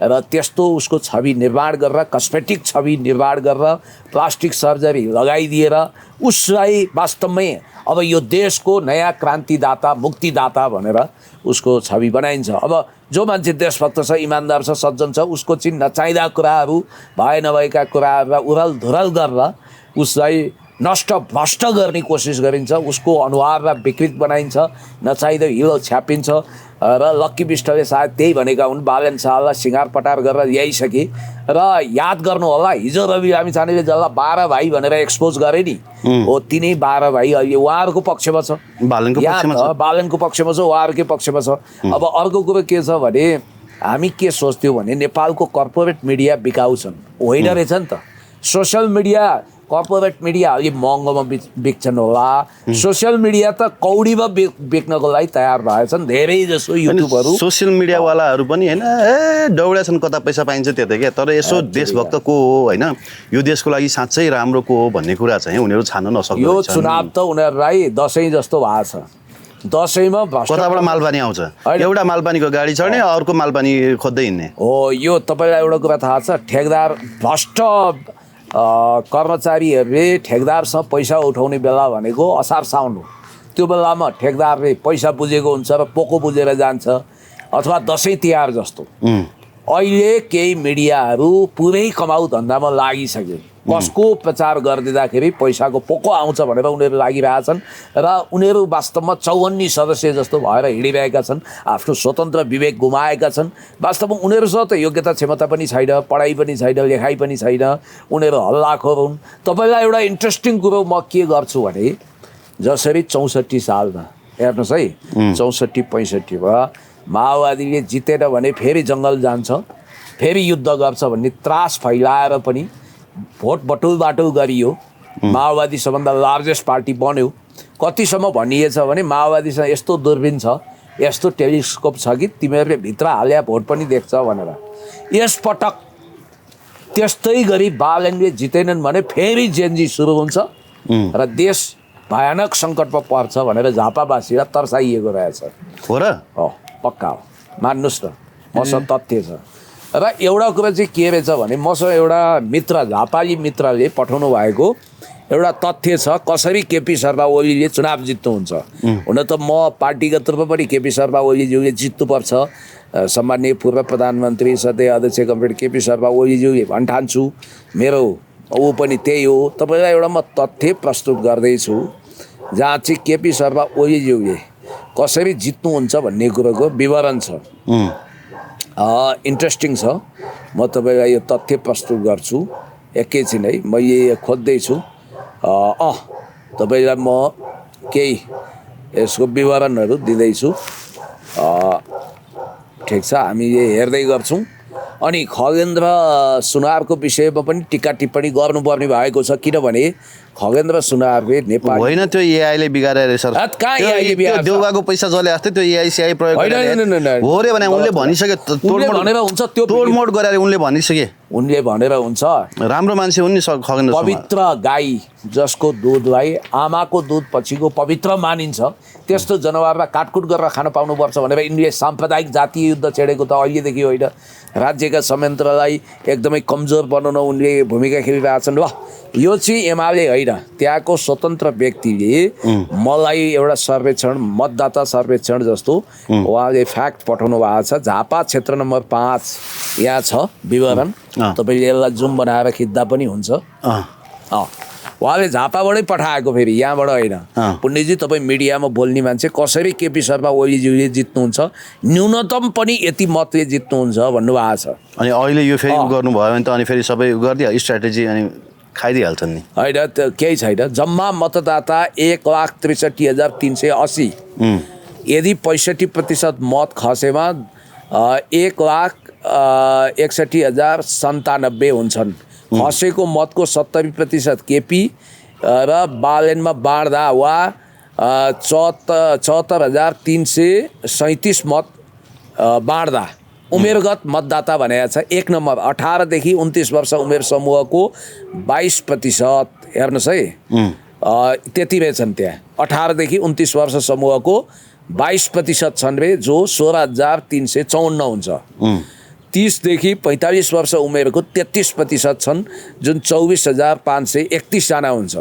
र त्यस्तो उसको छवि निर्माण गरेर कस्मेटिक छवि निर्माण गरेर प्लास्टिक सर्जरी लगाइदिएर उसलाई वास्तवमै अब यो देशको नयाँ क्रान्तिदाता मुक्तिदाता भनेर उसको छवि बनाइन्छ अब जो मान्छे देशभक्त छ इमान्दार छ सज्जन छ उसको चाहिँ नचाहिँदा कुराहरू भए नभएका कुराहरूलाई उरल धुरल गरेर उसलाई नष्ट भ्रष्ट गर्ने कोसिस गरिन्छ, उसको अनुहारलाई विकृत बनाइन्छ, नचाहिँदो हिलो छ्यापिन्छ र लक्की बिष्टले सायद त्यही भनेका हुन्। बालेन शाहलाई सिँगार पटार गरेर ल्याइसके र याद गर्नु होला हिजो रवि लामिछानेले जसलाई 12 भाइ भनेर एक्सपोज गरे नि, हो तिनै 12 भाइ अहिले उहाँहरूको पक्षमा छ, बालेनको पक्षमा छ, उहाँहरूकै पक्षमा छ। अब अर्को कुरो के छ भने हामी के सोच्थ्यौँ भने नेपालको कर्पोरेट मिडिया बिकाउ छन्, होइन रहेछ नि त। सोसियल मिडिया कर्पोरेट मिडिया अलि महँगोमा बिक्छन् होला, सोसियल मिडिया त कौडीमा बेच्नको लागि तयार भएछन् धेरै जसो युट्युबहरू। सोसियल मिडियावालाहरू पनि होइन दौडा छन् कता पैसा पाइन्छ त्यतै क्या, तर यसो देशभक्त को हो होइन, यो देशको लागि साँच्चै राम्रो को हो भन्ने कुरा चाहिँ उनीहरू छान्न नसक्छ। यो चुनाव त उनीहरूलाई दसैँ जस्तो भएको छ। दसैँमा कताबाट मालपानी आउँछ, एउटा मालपानीको गाडी चढ्ने अर्को मालपानी खोज्दै हिँड्ने हो। यो तपाईँलाई एउटा कुरा थाहा छ, ठेकदार भ्रष्ट कर्मचारीहरूले ठेकदारसँग पैसा उठाउने बेला भनेको असार साउन हो। त्यो बेलामा ठेकदारले पैसा बुझेको हुन्छ र पोको बुझेर जान्छ, अथवा दसैँ तिहार जस्तो। अहिले केही मिडियाहरू पुरै कमाउ धन्दामा लागिसके, कसको प्रचार गरिदिँदाखेरि पैसाको पोको आउँछ भनेर उनीहरू लागिरहेछन् र उनीहरू वास्तवमा 54 सदस्य जस्तो भएर हिँडिरहेका छन्, आफ्नो स्वतन्त्र विवेक गुमाएका छन्। वास्तवमा उनीहरूसँग त योग्यता क्षमता पनि छैन, पढाइ पनि छैन, लेखाइ पनि छैन, उनीहरू हल्लाखोर हुन्। तपाईँलाई एउटा इन्ट्रेस्टिङ कुरो म के गर्छु भने जसरी 64 सालमा हेर्नुहोस् है, 64-65मा माओवादीले जितेन भने फेरि जङ्गल जान्छ, फेरि युद्ध गर्छ भन्ने त्रास फैलाएर पनि भोट बटुल गरियो। माओवादी सबभन्दा लार्जेस्ट पार्टी बन्यो। कतिसम्म भनिएछ भने माओवादीसँग यस्तो दूरबीन छ, यस्तो टेलिस्कोप छ कि तिमीहरूले भित्र हाल्या भोट पनि देख्छ भनेर। यसपटक त्यस्तै गरी बालेनले जितेनन् भने फेरि जेनजी सुरु हुन्छ र देश भयानक सङ्कटमा पर्छ भनेर झापावासीलाई तर्साइएको रहेछ। हो र? हो, पक्का हो, मान्नुहोस् न, मसँग तथ्य छ। र एउटा कुरा चाहिँ के रहेछ भने मसँग एउटा मित्र, झापाली मित्रले पठाउनु भएको एउटा तथ्य छ कसरी केपी शर्मा ओलीले चुनाव जित्नुहुन्छ। हुन त म पार्टीको तर्फबाट पनि केपी शर्मा ओलीज्यूले जित्नुपर्छ, सम्माननीय पूर्व प्रधानमन्त्री सधैँ अध्यक्ष कमरेड केपी शर्मा ओलीज्यूले भन्ठान्छु, मेरो ऊ पनि त्यही हो। तपाईँलाई एउटा म तथ्य प्रस्तुत गर्दैछु जहाँ चाहिँ केपी शर्मा ओलीज्यूले कसरी जित्नुहुन्छ भन्ने कुरोको विवरण छ। इन्ट्रेस्टिङ छ, म तपाईँलाई यो तथ्य प्रस्तुत गर्छु एकैछिन है, मैले खोज्दैछु। तपाईँलाई म केही यसको विवरणहरू दिँदैछु। ठिक छ, हामी हेर्दै गर्छौँ। अनि खगेन्द्र सुनारको विषयमा पनि टिका टिप्पणी गर्नुपर्ने भएको छ, किनभने खगेन्द्र सुनारले नेपाल होइन त्यो एआईले बिगारेर सर, देउबाको पैसा चले जस्तै त्यो एआईसिआई प्रयोग हो रे भने उनले भनिसके, भनेर हुन्छ त्यो तोडमोड गरेर उनले भनिसके, उनले भनेर हुन्छ। राम्रो मान्छे हुन् नि खगेन्द्र, पवित्र गाई जसको दुधलाई आमाको दुध पछिको पवित्र मानिन्छ, त्यस्तो जनावरलाई काटकुट गरेर खान पाउनुपर्छ भनेर यिनले साम्प्रदायिक जातीय युद्ध छेडेको त अहिलेदेखि होइन, राज्यका संयन्त्रलाई एकदमै कमजोर बनाउन उनले भूमिका खेलिरहेछन्। ल यो चाहिँ एमाले होइन, त्यहाँको स्वतन्त्र व्यक्तिले मलाई एउटा सर्वेक्षण, मतदाता सर्वेक्षण जस्तो उहाँले फ्याक्ट पठाउनु भएको छ। झापा क्षेत्र नम्बर 5 यहाँ छ विवरण, तपाईँले यसलाई जुम बनाएर खिच्दा पनि हुन्छ। उहाँले झापाबाटै पठाएको, फेरि यहाँबाट होइन। पुण्यजी तपाईँ मिडियामा बोल्ने मान्छे, कसरी केपी शर्मा ओलीज्यूले जित्नुहुन्छ, न्यूनतम पनि यति मतले जित्नुहुन्छ भन्नुभएको छ। अनि अहिले यो फेरि गर्नुभयो भने त अनि फेरि सबै गरिदियो स्ट्राटेजी, अनि खाइदिइहाल्छन् नि। होइन त्यो केही छैन, जम्मा मतदाता 1,63,380, यदि 65% मत खसेमा 1,61,097 हुन्छन्। खसेको मतको 70% केपी र बालेनमा बाँड्दा वा 74,337 मत बाँड्दा उमेरगत मतदाता भनेको छ 1 नम्बर 18 देखि 29 वर्ष उमेर समूहको 22%। हेर्नुहोस् है, त्यति रहेछन् त्यहाँ 18 देखि 29 वर्ष समूहको 22% छन् रे, जो 16,354 हुन्छ। 30 देखि 45 वर्ष उमेरको 33% छन्, जुन 24,531 जना हुन्छ।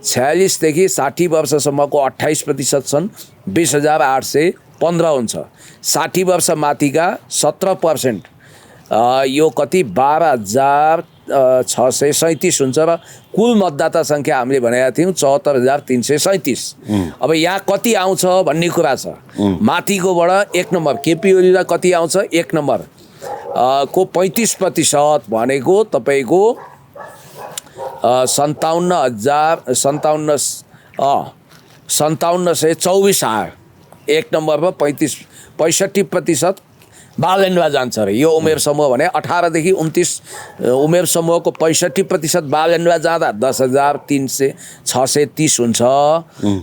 46 देखि 60 वर्षसम्मको 28% छन्, 20,815 हुन्छ। 60 वर्ष माथिका 17%, यो कति 12,000 637 हुन्छ र कुल मतदाता सङ्ख्या हामीले भनेका थियौँ 74,337। अब यहाँ कति आउँछ भन्ने कुरा छ। माथिकोबाट 1 नम्बर केपी ओलीलाई कति आउँछ 1 नम्बर को 35% भनेको तपाईँको 57,724 आयो। 1 नम्बरमा 65% बालेन्वा जान्छ र यो उमेर समूह भने 18 देखि 29 उमेर समूहको 65% बालेन्वा जाँदा 10,630 हुन्छ।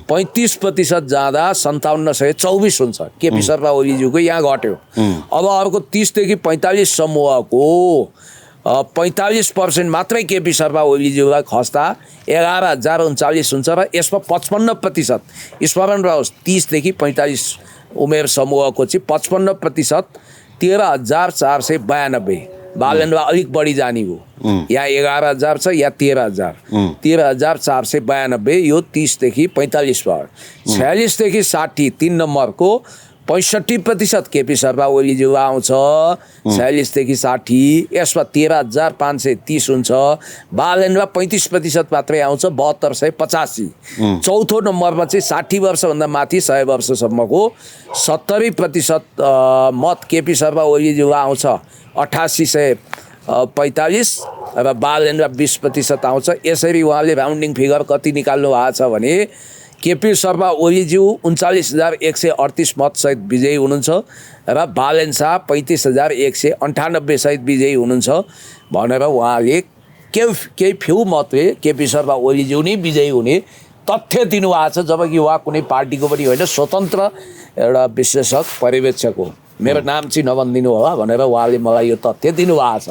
35% जाँदा 57,124 हुन्छ। केपी शर्मा ओलीज्यूको यहाँ घट्यो। अब अर्को 30 देखि 45 समूहको 45% मात्रै केपी शर्मा ओलीज्यूलाई खस्दा 11,039 हुन्छ र यसमा 55% स्मरण रहोस् 30 देखि 45 उमेर समूहको चाहिँ 55% 13,492। बालेन्वा अलिक बढी जाने हो। यहाँ 11,000 छ या 13,000 13,492 यो 30 देखि 45 भयो। 46 देखि 60 3 नम्बरको 65% केपी शर्मा ओलीज्यू आउँछ। 46 देखि 60 यसमा 13,530 हुन्छ। बालेन्वा 35% मात्रै आउँछ 72,185। चौथो नम्बरमा चाहिँ 60 वर्षभन्दा माथि 100 वर्षसम्मको 70% मत केपी शर्मा ओलीज्यू आउँछ 88,45 र बालेन्वा 20% आउँछ। यसरी उहाँले राउन्डिङ फिगर कति निकाल्नु भएको छ भने केपी शर्मा ओलीज्यू 39,138 मतसहित विजयी हुनुहुन्छ र बालेन शाह 35,198 सहित विजयी हुनुहुन्छ भनेर उहाँले केही फ्यु मतले केपी शर्मा ओलीज्यू नै विजयी हुने तथ्य दिनुभएको छ। जबकि उहाँ कुनै पार्टीको पनि होइन, स्वतन्त्र एउटा विश्लेषक पर्यवेक्षक हो। मेरो नाम चाहिँ नभनिदिनु होला भनेर उहाँले मलाई यो तथ्य दिनुभएको छ।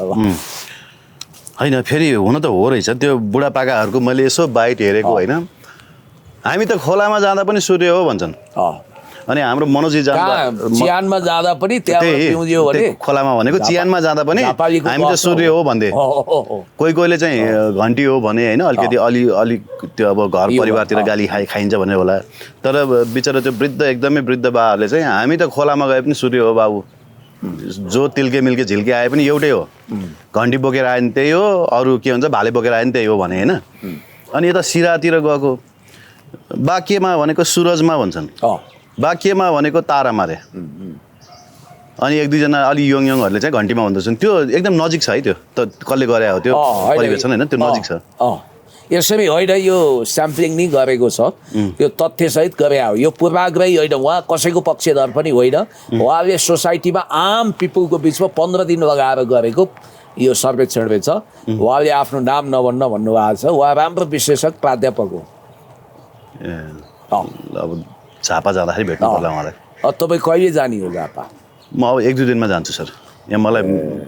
होइन फेरि हुन त हो रहेछ त्यो बुढापाकाहरूको मैले यसो बाइट हेरेको होइन। हामी त खोलामा जाँदा पनि सूर्य हो भन्छन्। अनि हाम्रो मनोजी चियानमा जाँदा पनि पिउँदियो भने खोलामा भनेको चियानमा जाँदा पनि हामी त सूर्य हो भन्थे। कोहीले चाहिँ घन्टी हो भने होइन, अलिकति अलि त्यो अब घर परिवारतिर गाली खाइन्छ भने होला। तर बिचरा त्यो वृद्ध एकदमै वृद्ध बाहरूले चाहिँ हामी त खोलामा गए पनि सूर्य हो बाबु, जो तिल्के मिल्के झिल्के आए पनि एउटै हो, घन्टी बोकेर आए पनि त्यही हो, अरू के भन्छ भाले बोकेर आए पनि त्यही हो भने होइन। अनि यता सिरातिर गएको वाक्यमा भनेको सुरजमा भन्छन्, वाक्यमा भनेको तारामा रे। अनि 1-2जना अलि यङहरूले चाहिँ घन्टीमा भन्दछन्। त्यो एकदम नजिक छ है, त्यो त कसले गरे हो त्यो परिवेशन होइन, त्यो नजिक छ। यसरी होइन, यो स्याम्पलिङ नै गरेको छ, यो तथ्यसहित गरे हो। यो पूर्वाग्रही होइन, उहाँ कसैको पक्षधर पनि होइन। उहाँले सोसाइटीमा आम पिपुलको बिचमा 15 दिन लगाएर गरेको यो सर्वेक्षण छ। उहाँले आफ्नो नाम नभन्न भन्नुभएको छ। उहाँ राम्रो विश्लेषक प्राध्यापक हो। अब झापा जाँदाखेरि भेट्नु पर्ला उहाँलाई। तपाईँ कहिले जाने हो झापा? म अब 1-2 दिनमा जान्छु सर। यहाँ मलाई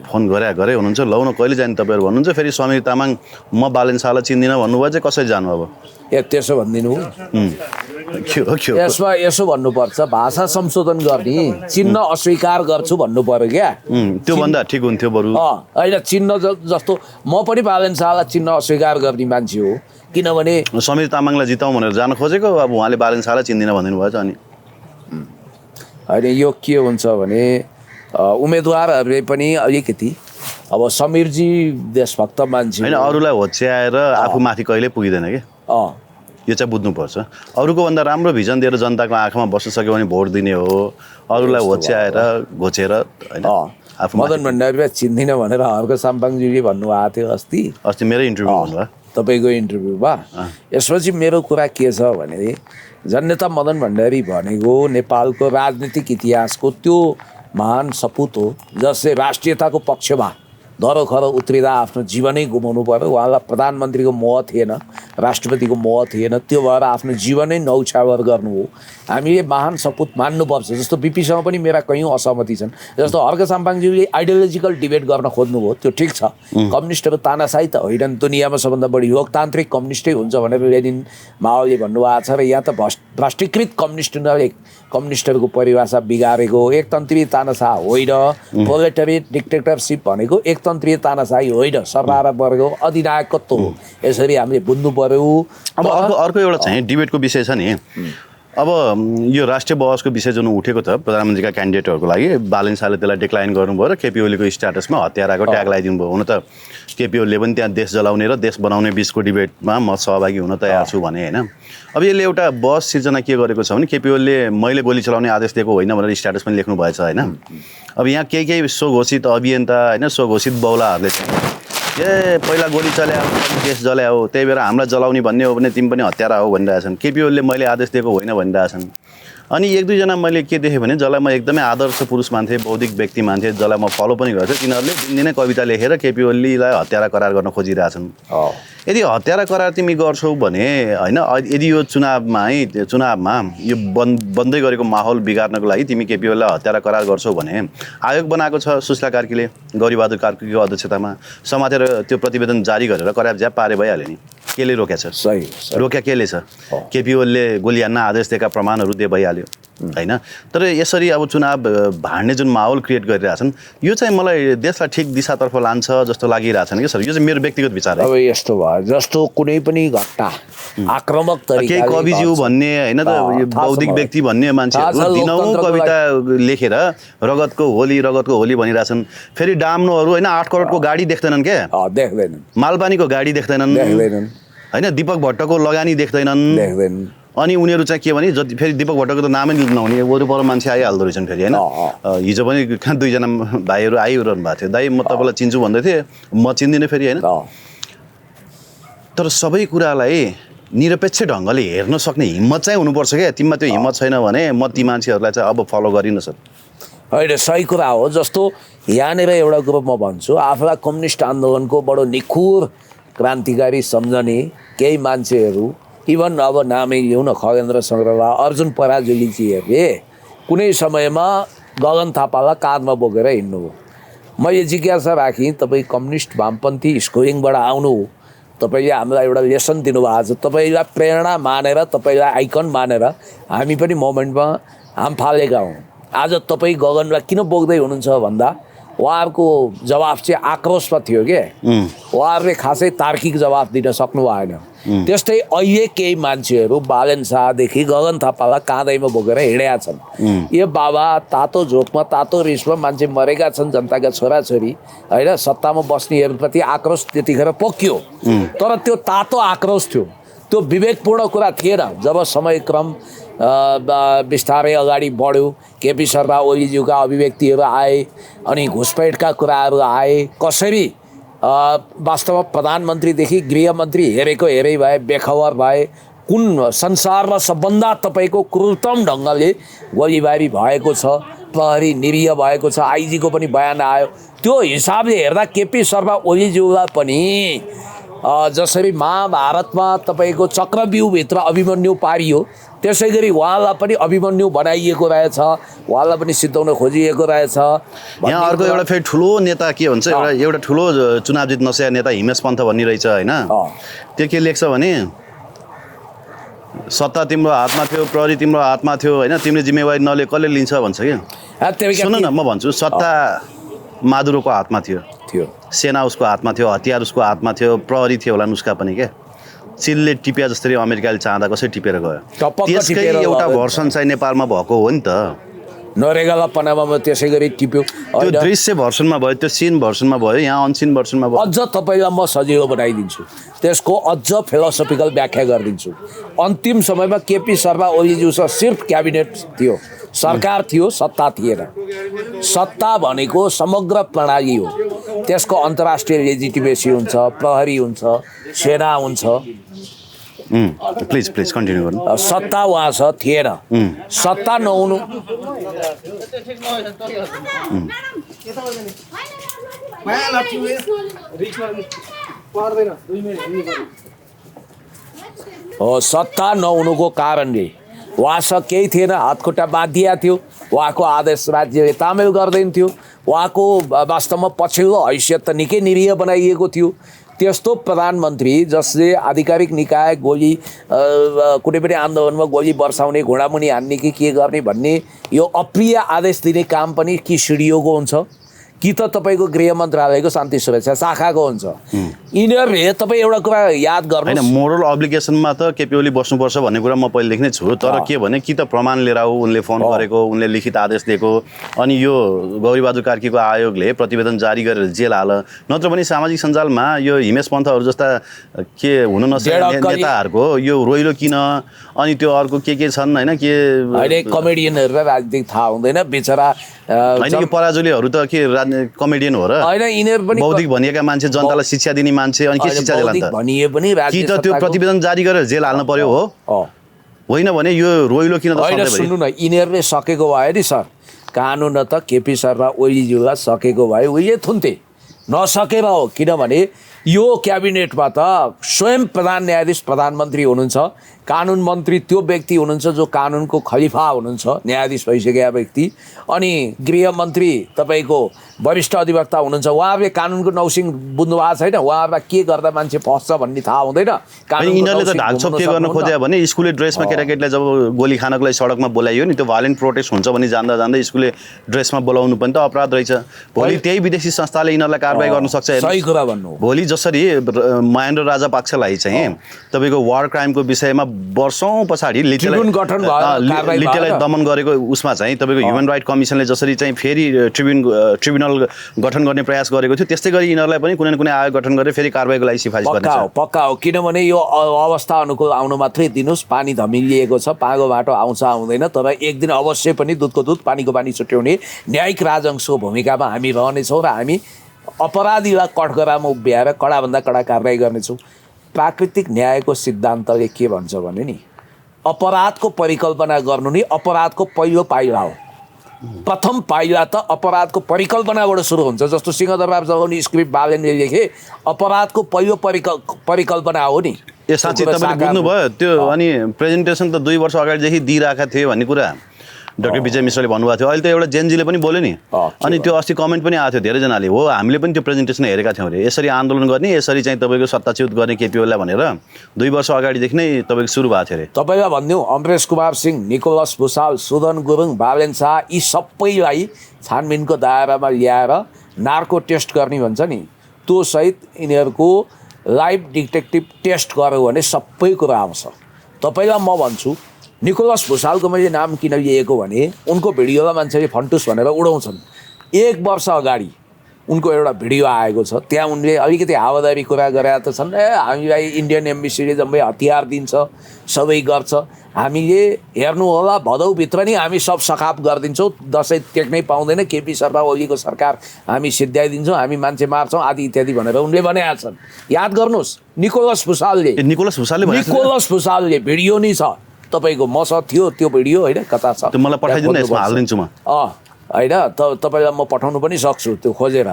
फोन गरे हुनुहुन्छ, लौ न कहिले जाने तपाईँहरू भन्नुहुन्छ। फेरि समीर तामाङ म बालेन शाहलाई चिन्दिनँ भन्नुभयो चाहिँ कसरी जानु अब? त्यसो भनिदिनु यसमा यसो भन्नुपर्छ, भाषा संशोधन गर्ने, चिन्ह अस्वीकार गर्छु भन्नु पर्यो क्या। त्योभन्दा ठिक हुन्थ्यो बरु। होइन, चिन्ह जस्तो म पनि बालेन शाहलाई चिन्ह अस्वीकार गर्ने मान्छे हो, किनभने समीर तामाङलाई जिताउँ भनेर जान खोजेको, अब उहाँले बालेन शाहलाई चिन्दिनँ भनिदिनु भएछ। अनि होइन, यो के हुन्छ भने उम्मेदवारहरूले पनि अलिकति अब समीरजी देशभक्त मान्छे होइन, अरूलाई होच्याएर आफू माथि कहिले पुगिँदैन कि। यो चाहिँ बुझ्नुपर्छ। अरूको भन्दा राम्रो भिजन दिएर जनताको आँखामा बस्न सक्यो भने भोट दिने हो। अरूलाई होच्याएर घोचेर होइन। आफू मदन भण्डारीलाई चिन्दिनँ भनेर हर्क साम्पाङजीले भन्नुभएको थियो अस्ति मेरो इन्टरभ्यू भन्नुभयो, तपाईँको इन्टरभ्यूमा। यसपछि मेरो कुरा के छ भने जननेता मदन भण्डारी भनेको नेपालको राजनीतिक इतिहासको त्यो महान सपुत हो जसले राष्ट्रियताको पक्षमा धरोखर उत्रिँदा आफ्नो जीवनै गुमाउनु पर्यो। उहाँलाई प्रधानमन्त्रीको मोह थिएन, राष्ट्रपतिको मोह थिएन, त्यो भएर आफ्नो जीवनै नौछावर गर्नु हो। हामीले महान सपुत मान्नुपर्छ। जस्तो बिपीसँग पनि मेरा कयौँ असहमति छन्। जस्तो हर्क साम्पाङज्यूले आइडियोलोजिकल डिबेट गर्न खोज्नुभयो, त्यो ठिक छ। कम्युनिस्टहरू तानाशाही त होइनन्, दुनियाँमा सबभन्दा बढी लोकतान्त्रिक कम्युनिस्टै हुन्छ भनेर लेनिन माओले भन्नुभएको छ। र यहाँ त राष्ट्रियकृत कम्युनिस्टहरूको परिभाषा बिगारेको एकतन्त्रीय तानाशाह होइन। प्रोलेटरिएट डिक्टेटरसिप भनेको एकतन्त्रीय तानाशाही होइन, सरकार वर्गको अधिनायकत्व हो। यसरी हामीले बुझ्नु पर्यो। अब अर्को एउटा चाहिँ डिबेटको विषय छ नि, अब यो राष्ट्रिय बहसको विषय जुन उठेको छ प्रधानमन्त्रीका क्यान्डिडेटहरूको लागि बालन शाहले त्यसलाई डिक्लाइन गर्नुभयो र केपी ओलीको स्ट्याटसमा हत्याराको ट्याग लगाइदिनु भयो। हुन त केपी ओलीले पनि त्यहाँ देश जलाउने र देश बनाउने बिचको डिबेटमा म सहभागी हुन तयार छु भने होइन। अब यसले एउटा बहस सिर्जना के गरेको छ भने केपी ओलीले मैले गोली चलाउने आदेश दिएको होइन भनेर स्ट्याटस पनि लेख्नु भएछ होइन। अब यहाँ केही स्वघोषित अभियन्ता होइन स्वघोषित बौलाहरूले चाहिँ पहिला गोली चल्यायो देश जल्यायो त्यही भएर हामीलाई जलाउने भन्ने हो भने तिमी पनि हत्यारा हो भनिरहेछन्। केपी ओलीले मैले आदेश दिएको होइन भनिरहेछन्। अनि एक दुईजना मैले के देखेँ भने जसलाई म एकदमै आदर्श पुरुष मान्थेँ बौद्धिक व्यक्ति मान्थेँ जसलाई म फलो पनि गर्थेँ तिनीहरूले दिनदिनै कविता लेखेर केपी ओलीलाई हत्यारा करार गर्न खोजिरहेछन्। यदि हत्यारा करार तिमी गर्छौ भने होइन यदि यो चुनावमा यो बन्दै गरेको माहौल बिगार्नको लागि तिमी केपी ओलीलाई हत्यारा करार गर्छौ भने आयोग बनाएको छ सुशीला कार्कीले गौरीबहादुर कार्कीको अध्यक्षतामा समातेर त्यो प्रतिवेदन जारी गरेर करार झ्याप पारे भइहाल्यो नि। केले रोक्या छ? सही रोक्या केले छ? केपी ओलीले गोली हान्न आदेश दिएका प्रमाणहरू दिए भइहाल्यो होइन। तर यसरी अब चुनाव भाड्ने जुन माहौल क्रिएट गरिरहेछन् यो चाहिँ मलाई देशलाई ठिक दिशातर्फ लान्छ जस्तो लागिरहेछन् कि सर। यो चाहिँ मेरो व्यक्तिगत विचार हो। अब यस्तो भयो जस्तो कुनै पनि घटना आक्रामक तरिकाले केही कविज्यू भन्ने होइन त बौद्धिक व्यक्ति भन्ने मान्छेहरू दिनौँ कविता लेखेर रगतको होली भनिरहेछन्। फेरि डाम्नोहरू होइन 8 करोडको गाडी देख्दैनन् क्या, देख्दैनन्। मालपानीको गाडी देख्दैनन् होइन, दीपक भट्टको लगानी देख्दैनन्। अनि उनीहरू चाहिँ के भने जति फेरि दीपक भट्टको त नामै नहुने वरिपर मान्छे आइहाल्दो रहेछन् फेरि होइन। हिजो पनि दुईजना भाइहरू आइरहनु भएको थियो, दाइ म तपाईँलाई चिन्छु भन्दै थिएँ, म चिन्दिनँ फेरि होइन। तर सबै कुरालाई निरपेक्ष ढङ्गले हेर्न सक्ने हिम्मत चाहिँ हुनुपर्छ क्या। तिमीमा त्यो हिम्मत छैन भने म ती मान्छेहरूलाई चाहिँ अब फलो गरिनँ सर। होइन सही कुरा हो। जस्तो यहाँनिर एउटा कुरो म भन्छु, आफूलाई कम्युनिस्ट आन्दोलनको बडो निखुर क्रान्तिकारी सम्झने केही मान्छेहरू इभन अब नामै लिउँ न खगेन्द्र सङ्ग्रवाल अर्जुन पराजुलीजीहरूले कुनै समयमा गगन थापालाई काँधमा बोकेर हिँड्नुभयो। मैले जिज्ञासा राखेँ तपाईँ कम्युनिस्ट वामपन्थी स्कोरिङबाट आउनु, तपाईँले हामीलाई एउटा लेसन दिनुभएको छ, तपाईँलाई प्रेरणा मानेर तपाईँलाई आइकन मानेर हामी पनि मोमेन्टमा हाम फालेका हौँ। आज तपाईँ गगनलाई किन बोक्दै हुनुहुन्छ भन्दा उहाँहरूको जवाफ चाहिँ आक्रोशमा थियो के, उहाँहरूले खासै तार्किक जवाफ दिन सक्नु भएन। त्यस्तै अहिले केही मान्छेहरू बालन शाहदेखि गगन थापालाई काँधैमा बोकेर हिँडेका छन्। यो बाबा तातो झोकमा तातो रिसमा मान्छे मरेका छन्, जनताका छोराछोरी होइन, सत्तामा बस्नेहरूप्रति आक्रोश त्यतिखेर पोख्यो। तर त्यो तातो आक्रोश थियो, त्यो विवेकपूर्ण कुरा थिएन। जब समयक्रम बिस्तारै अगाडि बढ्यो, केपी शर्मा ओलीज्यूका अभिव्यक्तिहरू आए, अनि घुसपैठका कुराहरू आए, कसरी वास्तवमा प्रधानमन्त्रीदेखि गृहमन्त्री हेरेको हेरै भए, बेखबर भए, कुन संसारमा सबभन्दा तपाईँको क्रूरतम ढङ्गले गोलीबारी भएको छ, प्रहरी निरीह भएको छ, आइजीको पनि बयान आयो। त्यो हिसाबले हेर्दा केपी शर्मा ओलीज्यूलाई पनि जसरी महाभारतमा तपाईँको चक्रव्यूहभित्र अभिमन्यु पारियो त्यसै गरी उहाँलाई पनि अभिमन्यु बनाइएको रहेछ, उहाँलाई पनि सिद्धाउन खोजिएको रहेछ। यहाँ अर्को एउटा फेरि ठुलो नेता के भन्छ, एउटा ठुलो चुनाव जित नसकेका नेता हिमेश पन्थ भन्ने रहेछ होइन। त्यो के लेख्छ भने सत्ता तिम्रो हातमा थियो, प्रहरी तिम्रो हातमा थियो होइन, तिमीले जिम्मेवारी नले कसले लिन्छ भन्छ कि। सुन न म भन्छु, सत्ता माधुरोको हातमा थियो, सेना उसको हातमा थियो, हतियार उसको हातमा थियो, प्रहरी थियो होला उसका पनि क्या। चिलले टिपिया जसरी अमेरिकाले चाहँदा कसरी टिपेर गयो, त्यसकै एउटा भर्सन चाहिँ नेपालमा भएको हो नि त। नरेगाला पनामामा त्यसै गरी टिप्यो, त्यो दृश्य भर्सनमा भयो, त्यो सिन भर्सनमा भयो, यहाँ अनसिन भर्सनमा भयो। अझ तपाईँलाई म सजिलो बनाइदिन्छु, त्यसको अझ फिलोसफिकल व्याख्या गरिदिन्छु। अन्तिम समयमा केपी शर्मा ओलीज्यूसँग सिर्फ क्याबिनेट थियो, सरकार थियो, सत्ता थिएन। सत्ता भनेको समग्र प्रणाली हो, त्यसको अन्तर्राष्ट्रिय लेजिटिमेसी हुन्छ, प्रहरी हुन्छ, सेना हुन्छ। प्लिज कन्टिन्यू गर्नु। सत्ता उहाँसँग थिएन, सत्ता नहुनु सत्ता नहुनुको कारणले उहाँसँग केही थिएन, हातखुट्टा बाँधिया थियो, उहाँको आदेश राज्यले तामेल गर्दैन थियो, उहाँको वास्तवमा पछिल्लो हैसियत त निकै निरीह बनाइएको थियो। त्यस्तो प्रधानमन्त्री जसले आधिकारिक निकाय गोली कुनै पनि आन्दोलनमा गोली बर्साउने, घोडामुनि हान्ने कि के गर्ने भन्ने यो अप्रिय आदेश दिने काम पनि कि सिडिओको हुन्छ कि त तपाईँको गृह मन्त्रालयको शान्ति सुरक्षा शाखाको हुन्छ यिनीहरूले तपाईँ एउटा कुरा याद गर्नु होइन मोरल अब्लिगेसनमा त केपी ओली बस्नुपर्छ भन्ने कुरा म पहिलेदेखि नै छु तर के भने कि त प्रमाण लिएर आऊ उनले फोन गरेको उनले लिखित आदेश दिएको अनि यो गौरीबहादुर कार्कीको आयोगले प्रतिवेदन जारी गरेर जेल हाल नत्र पनि सामाजिक सञ्जालमा यो हिमेश पन्थहरू जस्ता के हुन नसक्ने नेताहरूको यो रोइलो किन अनि त्यो अर्को के छन् होइन के अहिले कमेडियनहरूलाई राजनीतिक थाहा हुँदैन बेचरा होइन यो पराजुलीहरू त के कमेडियन हो र होइन यिनीहरू पनि बौद्धिक भनिएका मान्छे जनतालाई शिक्षा दिने मान्छे अनि के शिक्षा दिला त भनिए पनि कि त त्यो प्रतिवेदन जारी गरेर जेल हाल्न पर्यो हो होइन भने यो रोइलो किन त होइन सुन्नु न यिनीहरूले सकेको भयो नि सर कानुन त केपी शर्मा ओलीज्यूलाई सकेको भयो उहिले थुन्थे नसकेर हो किनभने यो क्याबिनेटमा त स्वयं प्रधान न्यायाधीश प्रधानमन्त्री हुनुहुन्छ कानुन मन्त्री त्यो व्यक्ति हुनुहुन्छ जो कानुनको खलिफा हुनुहुन्छ न्यायाधीश भइसकेका व्यक्ति अनि गृहमन्त्री तपाईँको वरिष्ठ अधिवक्ता हुनुहुन्छ उहाँहरूले कानुनको नौसिङ बुझ्नु भएको छैन उहाँहरूलाई के गर्दा मान्छे फस्छ भन्ने थाहा हुँदैन यिनीहरूले त ढाकछोप के गर्न खोज्यो भने स्कुले ड्रेसमा केटाकेटीलाई जब गोली खानको लागि सडकमा बोलाइयो नि त्यो भायोलेन्ट प्रोटेस्ट हुन्छ भने जान्दा जान्दै स्कुले ड्रेसमा बोलाउनु पनि त अपराध रहेछ भोलि त्यही विदेशी संस्थाले यिनीहरूलाई कारबाही गर्न सक्छ सही कुरा भन्नु भोलि जसरी महेन्द्र राजापाक्षलाई चाहिँ तपाईँको वार क्राइमको विषयमा वर्षौँ पछाडि लिटेलाई दमन गरेको उसमा चाहिँ तपाईँको ह्युमन राइट कमिसनले जसरी चाहिँ फेरि ट्रिब्युनल गठन गर्ने प्रयास गरेको थियो त्यस्तै गरी यिनीहरूलाई पनि कुनै न कुनै आयोग गठन गरेर फेरि कारबाहीको लागि सिफारिस गर्ने पक्का हो किनभने यो अवस्था अनुकूल आउनु मात्रै दिनुहोस् पानी धमिलिएको छ पागो बाटो आउँछ आउँदैन तर एक दिन अवश्य पनि दुधको दुध पानीको पानी छुट्याउने न्यायिक राजवंशको भूमिकामा हामी रहनेछौँ र हामी अपराधीलाई कठघरामा उभ्याएर कडाभन्दा कडा कारबाही गर्नेछौँ प्राकृतिक न्यायको सिद्धान्तले के भन्छ भने नि अपराधको परिकल्पना गर्नु नि अपराधको पहिलो पाइला हो प्रथम पाइला त अपराधको परिकल्पनाबाट सुरु हुन्छ जस्तो सिंहदरबार जगाउने स्क्रिप्ट बालेनले लेखे अपराधको पहिलो परिकल्पना हो नि ए साँच्चै तपाईँले बुझ्नुभयो त्यो अनि प्रेजेन्टेसन त 2 वर्ष अगाडिदेखि दिइरहेका थिए भन्ने कुरा डाक्टर विजय मिश्रले भन्नुभएको थियो अहिले त एउटा जेनजीले पनि बोल्यो नि अनि त्यो अस्ति कमेन्ट पनि आएको थियो धेरैजनाले हो हामीले पनि त्यो प्रेजेन्टेसन हेरेका थियौँ अरे यसरी आन्दोलन गर्ने यसरी चाहिँ तपाईँको सत्ताच्युत गर्ने केपी ओलीलाई भनेर 2 वर्ष अगाडिदेखि नै तपाईँको सुरु भएको थियो अरे तपाईँलाई भनिदिउँ अमरेश कुमार सिंह निकोलस भुसाल सुदन गुरुङ बालेन शाह यी सबैलाई छानबिनको दायरामा ल्याएर नार्को टेस्ट गर्ने भन्छ नि त्यो सहित यिनीहरूको लाइभ डिटेक्टिभ टेस्ट गर्यो भने सबै कुरा आउँछ तपाईँलाई म भन्छु निकोलस भुसालको मैले नाम किन लिएको भने उनको भिडियोलाई मान्छेले फन्टुस भनेर उडाउँछन् 1 वर्ष अगाडि उनको एउटा भिडियो आएको छ त्यहाँ उनले अलिकति हावादारी कुरा गरेका त छन् हामीलाई इन्डियन एम्बेसीले जम्मै हतियार दिन्छ सबै गर्छ हामीले हेर्नु होला भदौभित्र नि हामी सब सखाप गरिदिन्छौँ दसैँ टेक्नै पाउँदैन केपी शर्मा ओलीको सरकार हामी सिद्ध्याइदिन्छौँ हामी मान्छे मार्छौँ आदि इत्यादि भनेर उनले भनेका छन् याद गर्नुहोस् निकोलस भुसालले भिडियो नि छ तपाईँको मसँग थियो त्यो भिडियो होइन कता छ त्यो मलाई पठाइदिनु न यसमा हालिदिन्छु म होइन तपाईँलाई म पठाउनु पनि सक्छु त्यो खोजेर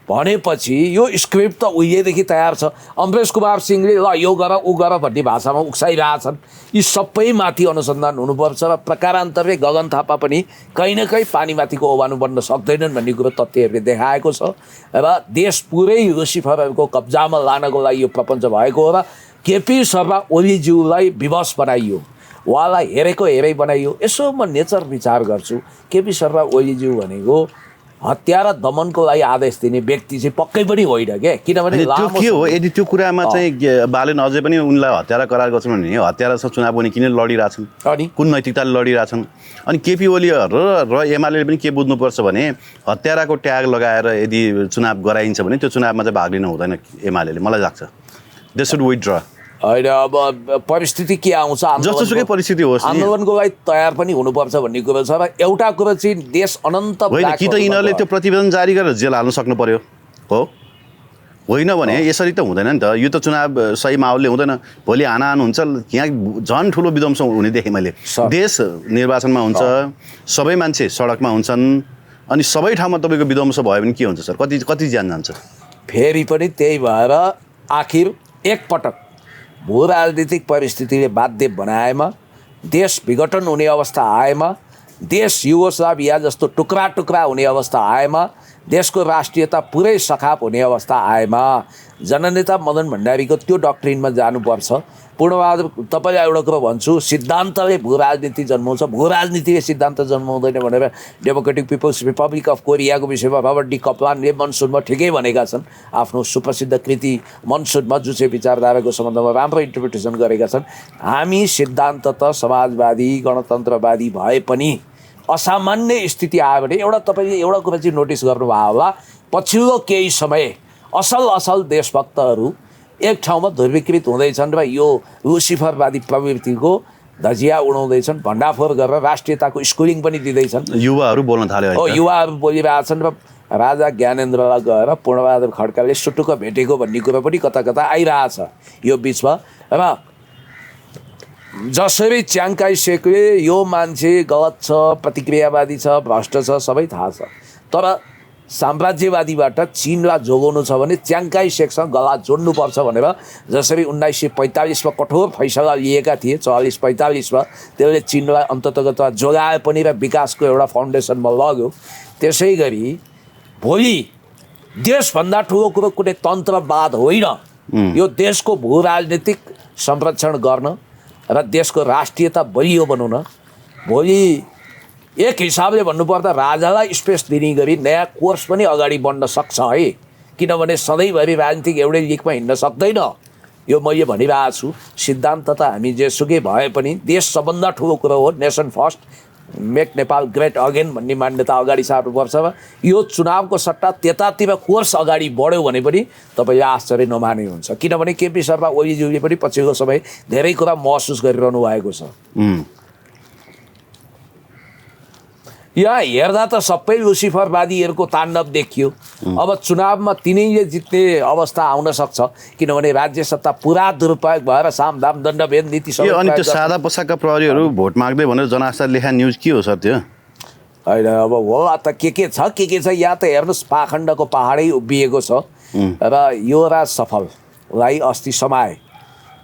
भनेपछि यो स्क्रिप्ट त उहिलेदेखि तयार छ अमरेश कुमार सिंहले ल यो गर ऊ गर भन्ने भाषामा उक्साइरहेछन् यी सबै माथि अनुसन्धान हुनुपर्छ र प्रकारान्तरले गगन थापा पनि कहीँ न कहीँ पानीमाथिको ओभानो बन्न सक्दैनन् भन्ने कुरो तथ्यहरूले देखाएको छ र देश पुरै लुसिफरहरूको कब्जामा लानको लागि यो प्रपञ्च भएको हो र केपी शर्मा ओलीज्यूलाई विवश बनाइयो उहाँलाई हेरेको हेरै बनाइयो यसो म नेचर विचार गर्छु केपी शर्मा ओलीज्यू भनेको हत्या र दमनको लागि आदेश दिने व्यक्ति चाहिँ पक्कै पनि होइन क्या किनभने त्यो के हो यदि त्यो कुरामा चाहिँ बालेन अझै पनि उनलाई हत्यारा करार गर्छन् भने हत्यारासँग चुनाव पनि किन लडिरहेछन् अनि कुन नैतिकताले लडिरहेछन् अनि केपी ओलीहरू र एमाले पनि के बुझ्नुपर्छ भने हत्याराको ट्याग लगाएर यदि चुनाव गराइन्छ भने त्यो चुनावमा चाहिँ भाग लिनु हुँदैन एमाले मलाई लाग्छ दे सुड विथड्र होइन अब परिस्थिति के आउँछ जस्तोसुकै परिस्थिति होस् आन्दोलनको लागि तयार पनि हुनुपर्छ भन्ने कुरो छ र एउटा कुरो चाहिँ देश अनन्त होइन कि त यिनीहरूले त्यो प्रतिवेदन जारी गरेर जेल हाल्न सक्नु पर्यो हो होइन भने यसरी त हुँदैन नि त यो त चुनाव सही माहौलले हुँदैन भोलि हानाहान हुन्छ यहाँ झन् ठुलो विध्वंस हुने देखेँ मैले देश निर्वाचनमा हुन्छ सबै मान्छे सडकमा हुन्छन् अनि सबै ठाउँमा तपाईँको विध्वंस भयो भने के हुन्छ सर कति ज्यान जान्छ फेरि पनि त्यही भएर आखिर एकपटक भू राजनीतिक परिस्थितिले बाध्य बनाएमा देश विघटन हुने अवस्था आएमा देश युगोस्लाभिया जस्तो टुक्रा टुक्रा हुने अवस्था आएमा देशको राष्ट्रियता पुरै सखाप हुने अवस्था आएमा जननेता मदन भण्डारीको त्यो डक्ट्रिनमा जानुपर्छ पूर्णबहादुर तपाईँलाई एउटा कुरो भन्छु, सिद्धान्तले भू राजनीति जन्माउँछ, भू राजनीतिले सिद्धान्त जन्माउँदैन भनेर डेमोक्रेटिक पिपल्स रिपब्लिक अफ कोरियाको विषयमा रबर्ट डी कप्लानले मनसुनमा ठिकै भनेका छन्। आफ्नो सुप्रसिद्ध कृति मनसुनमा जुचे विचारधाराको सम्बन्धमा राम्रो इन्टरप्रिटेसन गरेका छन्। हामी सिद्धान्त त समाजवादी गणतन्त्रवादी भए पनि असामान्य स्थिति आयो भने तपाईँले एउटा कुरा चाहिँ नोटिस गर्नुभयो होला, पछिल्लो केही समय असल देशभक्तहरू एक ठाउँमा ध्रुवीकृत हुँदैछन् र यो लुसिफरवादी प्रवृत्तिको धजिया उडाउँदैछन्, भण्डाफोर गरेर राष्ट्रियताको स्कुलिङ पनि दिँदैछन्। युवाहरू बोल्न थाल्यो। युवाहरू बोलिरहेछन् र राजा ज्ञानेन्द्रलाई गएर पूर्णबहादुर खड्काले सुटुक्क भेटेको भन्ने कुरो पनि कता कता आइरहेछ यो बिचमा। र जसरी च्याङ्काई सेकले यो मान्छे गलत छ, प्रतिक्रियावादी छ, भ्रष्ट छ, सबै थाहा छ, तर साम्राज्यवादीबाट चीनलाई जोगाउनु छ भने च्याङ्काई सेकसँग गला जोड्नुपर्छ भनेर जसरी 1945 मा कठोर फैसला लिएका थिए, 44-45 मा, त्यसले चीनलाई अन्ततगत जोगाए पनि र विकासको एउटा फाउन्डेसनमा लग्यो। त्यसै गरी भोलि देशभन्दा ठुलो कुरो कुनै तन्त्रवाद होइन, यो देशको भू राजनीतिक संरक्षण गर्न र देशको राष्ट्रियता बलियो बनाउन। भोलि एक हिसाबले भन्नुपर्दा राजालाई स्पेस दिने गरी नयाँ कोर्स पनि अगाडि बढ्न सक्छ है, किनभने सधैँभरि राजनीतिक एउटै लिगमा हिँड्न सक्दैन। यो मैले भनिरहेको छु, सिद्धान्त त हामी जेसुकै भए पनि देश सबभन्दा ठुलो कुरो हो, nation first, make Nepal great again भन्ने मान्यता अगाडि सार्नुपर्छ। यो चुनावको सट्टा त्यतातिर कोर्स अगाडि बढ्यो भने पनि तपाईँले आश्चर्य नमाने हुन्छ, किनभने केपी शर्मा ओलीज्यूले पनि पछिल्लो समय धेरै कुरा महसुस गरिरहनु भएको छ। यहाँ हेर्दा त सबै लुसिफरवादीहरूको ताण्डव देखियो। अब चुनावमा तिनैले जित्ने अवस्था आउन सक्छ, किनभने राज्य सत्ता पुरा दुरुपयोग भएर सामदाम दण्डभेद नीति सबै। अनि त्यो सादा पोसाकका प्रहरीहरू भोट माग्दै भनेर जनआस्था लेखा न्युज के हो सर त्यो? होइन, अब हो त के छ यहाँ त हेर्नुहोस्, पाखण्डको पहाडै उभिएको छ र युवराज सफललाई अस्ति समाए।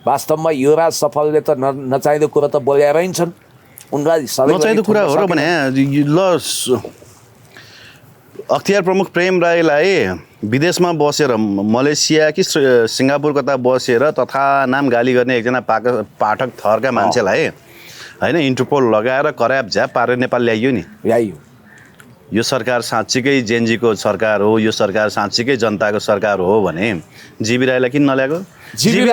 वास्तवमा युवराज सफलले त नचाहिँदो कुरो त बोलेर रहन्छन्, उनलाई नचाहिँदो कुरा हो र भने ल अख्तियार प्रमुख प्रेम राईलाई विदेशमा बसेर मलेसिया कि सिङ्गापुर कता बसेर तथा नाम गाली गर्ने एकजना पाठक थरका मान्छेलाई होइन इन्टरपोल लगाएर कराप झ्याप पारेर नेपाल ल्याइयो नि। यो सरकार साँच्चीकै जेनजीको सरकार हो, यो सरकार साँच्चीकै जनताको सरकार हो भने जीवी राईलाई किन नल्याएको? जीवी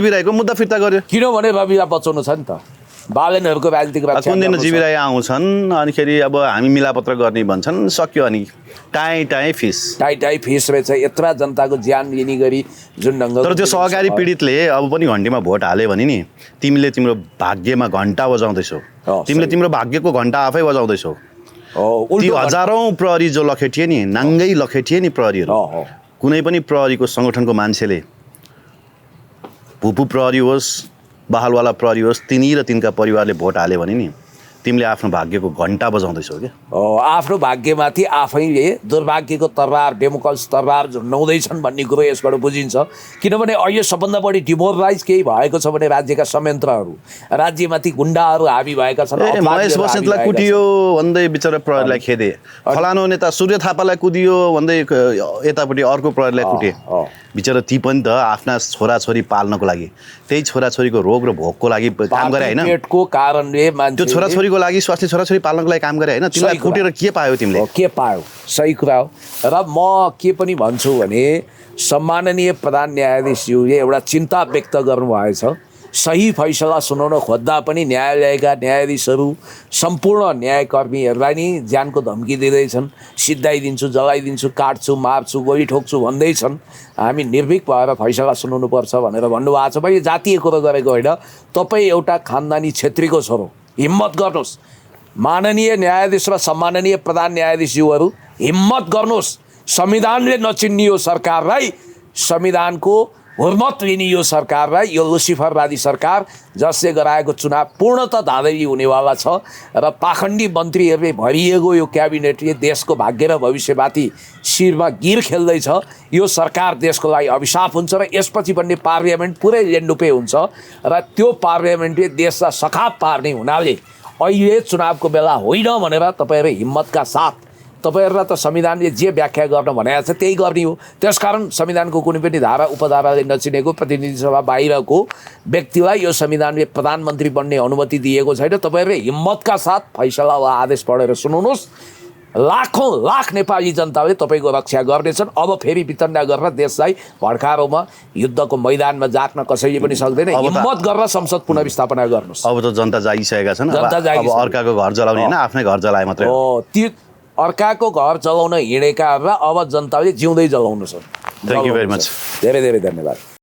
राईको मुद्दा फिर्ता गर्यो, किनभने रविलाई बचाउनु छ नि त। बालनहरूको राजनीतिक कुन दिन जीवी राई आउँछन् अनिखेरि अब हामी मिलापत्र गर्ने भन्छन्, सक्यो अनि टाइ फिस रहेछ। यत्रा जनताको ज्यान लिने गरी जुन ढङ्ग। तर त्यो सहकारी पीडितले अब पनि घन्टीमा भोट हाल्यो भने नि तिमीले तिम्रो भाग्यमा घन्टा बजाउँदैछौ, तिमीले तिम्रो भाग्यको घन्टा आफै बजाउँदैछौ। ती हजारौँ प्रहरी जो लखेटिए नि, नाङ्गै लखेटिए नि प्रहरीहरू, कुनै पनि प्रहरीको सङ्गठनको मान्छेले, भूपू प्रहरी होस् बहालवाला प्रहरी होस्, तिनी र तिनका परिवारले भोट हाल्यो भने नि तिमीले आफ्नो भाग्यको घन्टा बजाउँदैछौ क्या। आफ्नो भाग्यमाथि आफैले दुर्भाग्यको तरबार, डेमोक्रेसी तरबार झुन्डाउँदैछन् भन्ने कुरो यसबाट बुझिन्छ। किनभने अहिले सबभन्दा बढी डिमोरलाइज केही भएको छ भने राज्यका संयन्त्रहरू, राज्यमाथि गुन्डाहरू हाबी भएका छन्। महेश बस्नेतलाई कुटियो भन्दै बिचरा प्रहरीलाई खेदे, फलानु नेता सूर्य थापालाई कुदियो भन्दै यतापट्टि अर्को प्रहरीलाई कुटे। बिचरा ती पनि त आफ्ना छोराछोरी पाल्नको लागि, त्यही छोराछोरीको रोग र भोकको लागि काम गरे होइन, पेटको कारणले त्यो छोराछोरीको लागि स्वास्थ्य छोराछोरी पाल्नको लागि काम गरे होइन, तिमीलाई कुटेर के पायो तिमीले? के पायो? सही कुरा हो। र म के पनि भन्छु भने सम्माननीय प्रधान न्यायाधीशज्यूले एउटा चिन्ता व्यक्त गर्नुभएछ। सही फैसला सुनाउन खोज्दा पनि न्यायालयका न्यायाधीशहरू सम्पूर्ण न्यायकर्मीहरूलाई नि ज्यानको धम्की दिँदैछन्, सिद्धाइदिन्छु, जलाइदिन्छु, काट्छु, मार्छु, गोली ठोक्छु भन्दैछन्। हामी निर्भीक भएर फैसला सुनाउनुपर्छ भनेर भन्नुभएको छ। मैले जातीय कुरो गरेको होइन, तपाईँ एउटा खानदानी क्षेत्रीको छोरो, हिम्मत गर्नुहोस्। माननीय न्यायाधीश र सम्माननीय प्रधान न्यायाधीशज्यूहरू हिम्मत गर्नुहोस्। संविधानले नचिन्ने सरकारलाई, संविधानको हुर्मत लिने यो सरकारलाई, यो लुसिफरवादी सरकार जसले गराएको चुनाव पूर्णतः धाँधली हुनेवाला छ र पाखण्डी मन्त्रीहरूले भरिएको यो क्याबिनेटले देशको भाग्य र भविष्यमाथि शिरमा गिर खेल्दैछ। यो सरकार देशको लागि अभिशाप हुन्छ र यसपछि बन्ने पार्लियामेन्ट पुरै लेन्डुपे हुन्छ र त्यो पार्लियामेन्टले देशलाई सखाप पार्ने हुनाले अहिले चुनावको बेला होइन भनेर तपाईँहरू हिम्मतका साथ तपाईँहरूलाई त संविधानले जे व्याख्या गर्न भनेको छ त्यही गर्ने हो। त्यसकारण संविधानको कुनै पनि धारा उपधाराले नचिनेको प्रतिनिधि सभा बाहिरको व्यक्तिलाई यो संविधानले प्रधानमन्त्री बन्ने अनुमति दिएको छैन। तपाईँहरूले हिम्मतका साथ फैसला वा आदेश पढेर सुनाउनुहोस्। लाखौँ लाख नेपाली जनताले तपाईँको रक्षा गर्नेछन्। अब फेरि वितन्डा गरेर देशलाई भड्कारोमा युद्धको मैदानमा जाक्न कसैले पनि सक्दैन। हिम्मत गरेर संसद पुनर्स्थापना गर्नुहोस्। अब त जनता जागिसकेका छन्। जनता अब जागिसकेका अर्काको घर जलाउने होइन, आफ्नै घर जलाए मात्रै हो। ती अर्काको घर जलाउन हिँडेकाहरूलाई अब जनताले जिउँदै जलाउनु छ। Thank you very much. धेरै धेरै धन्यवाद।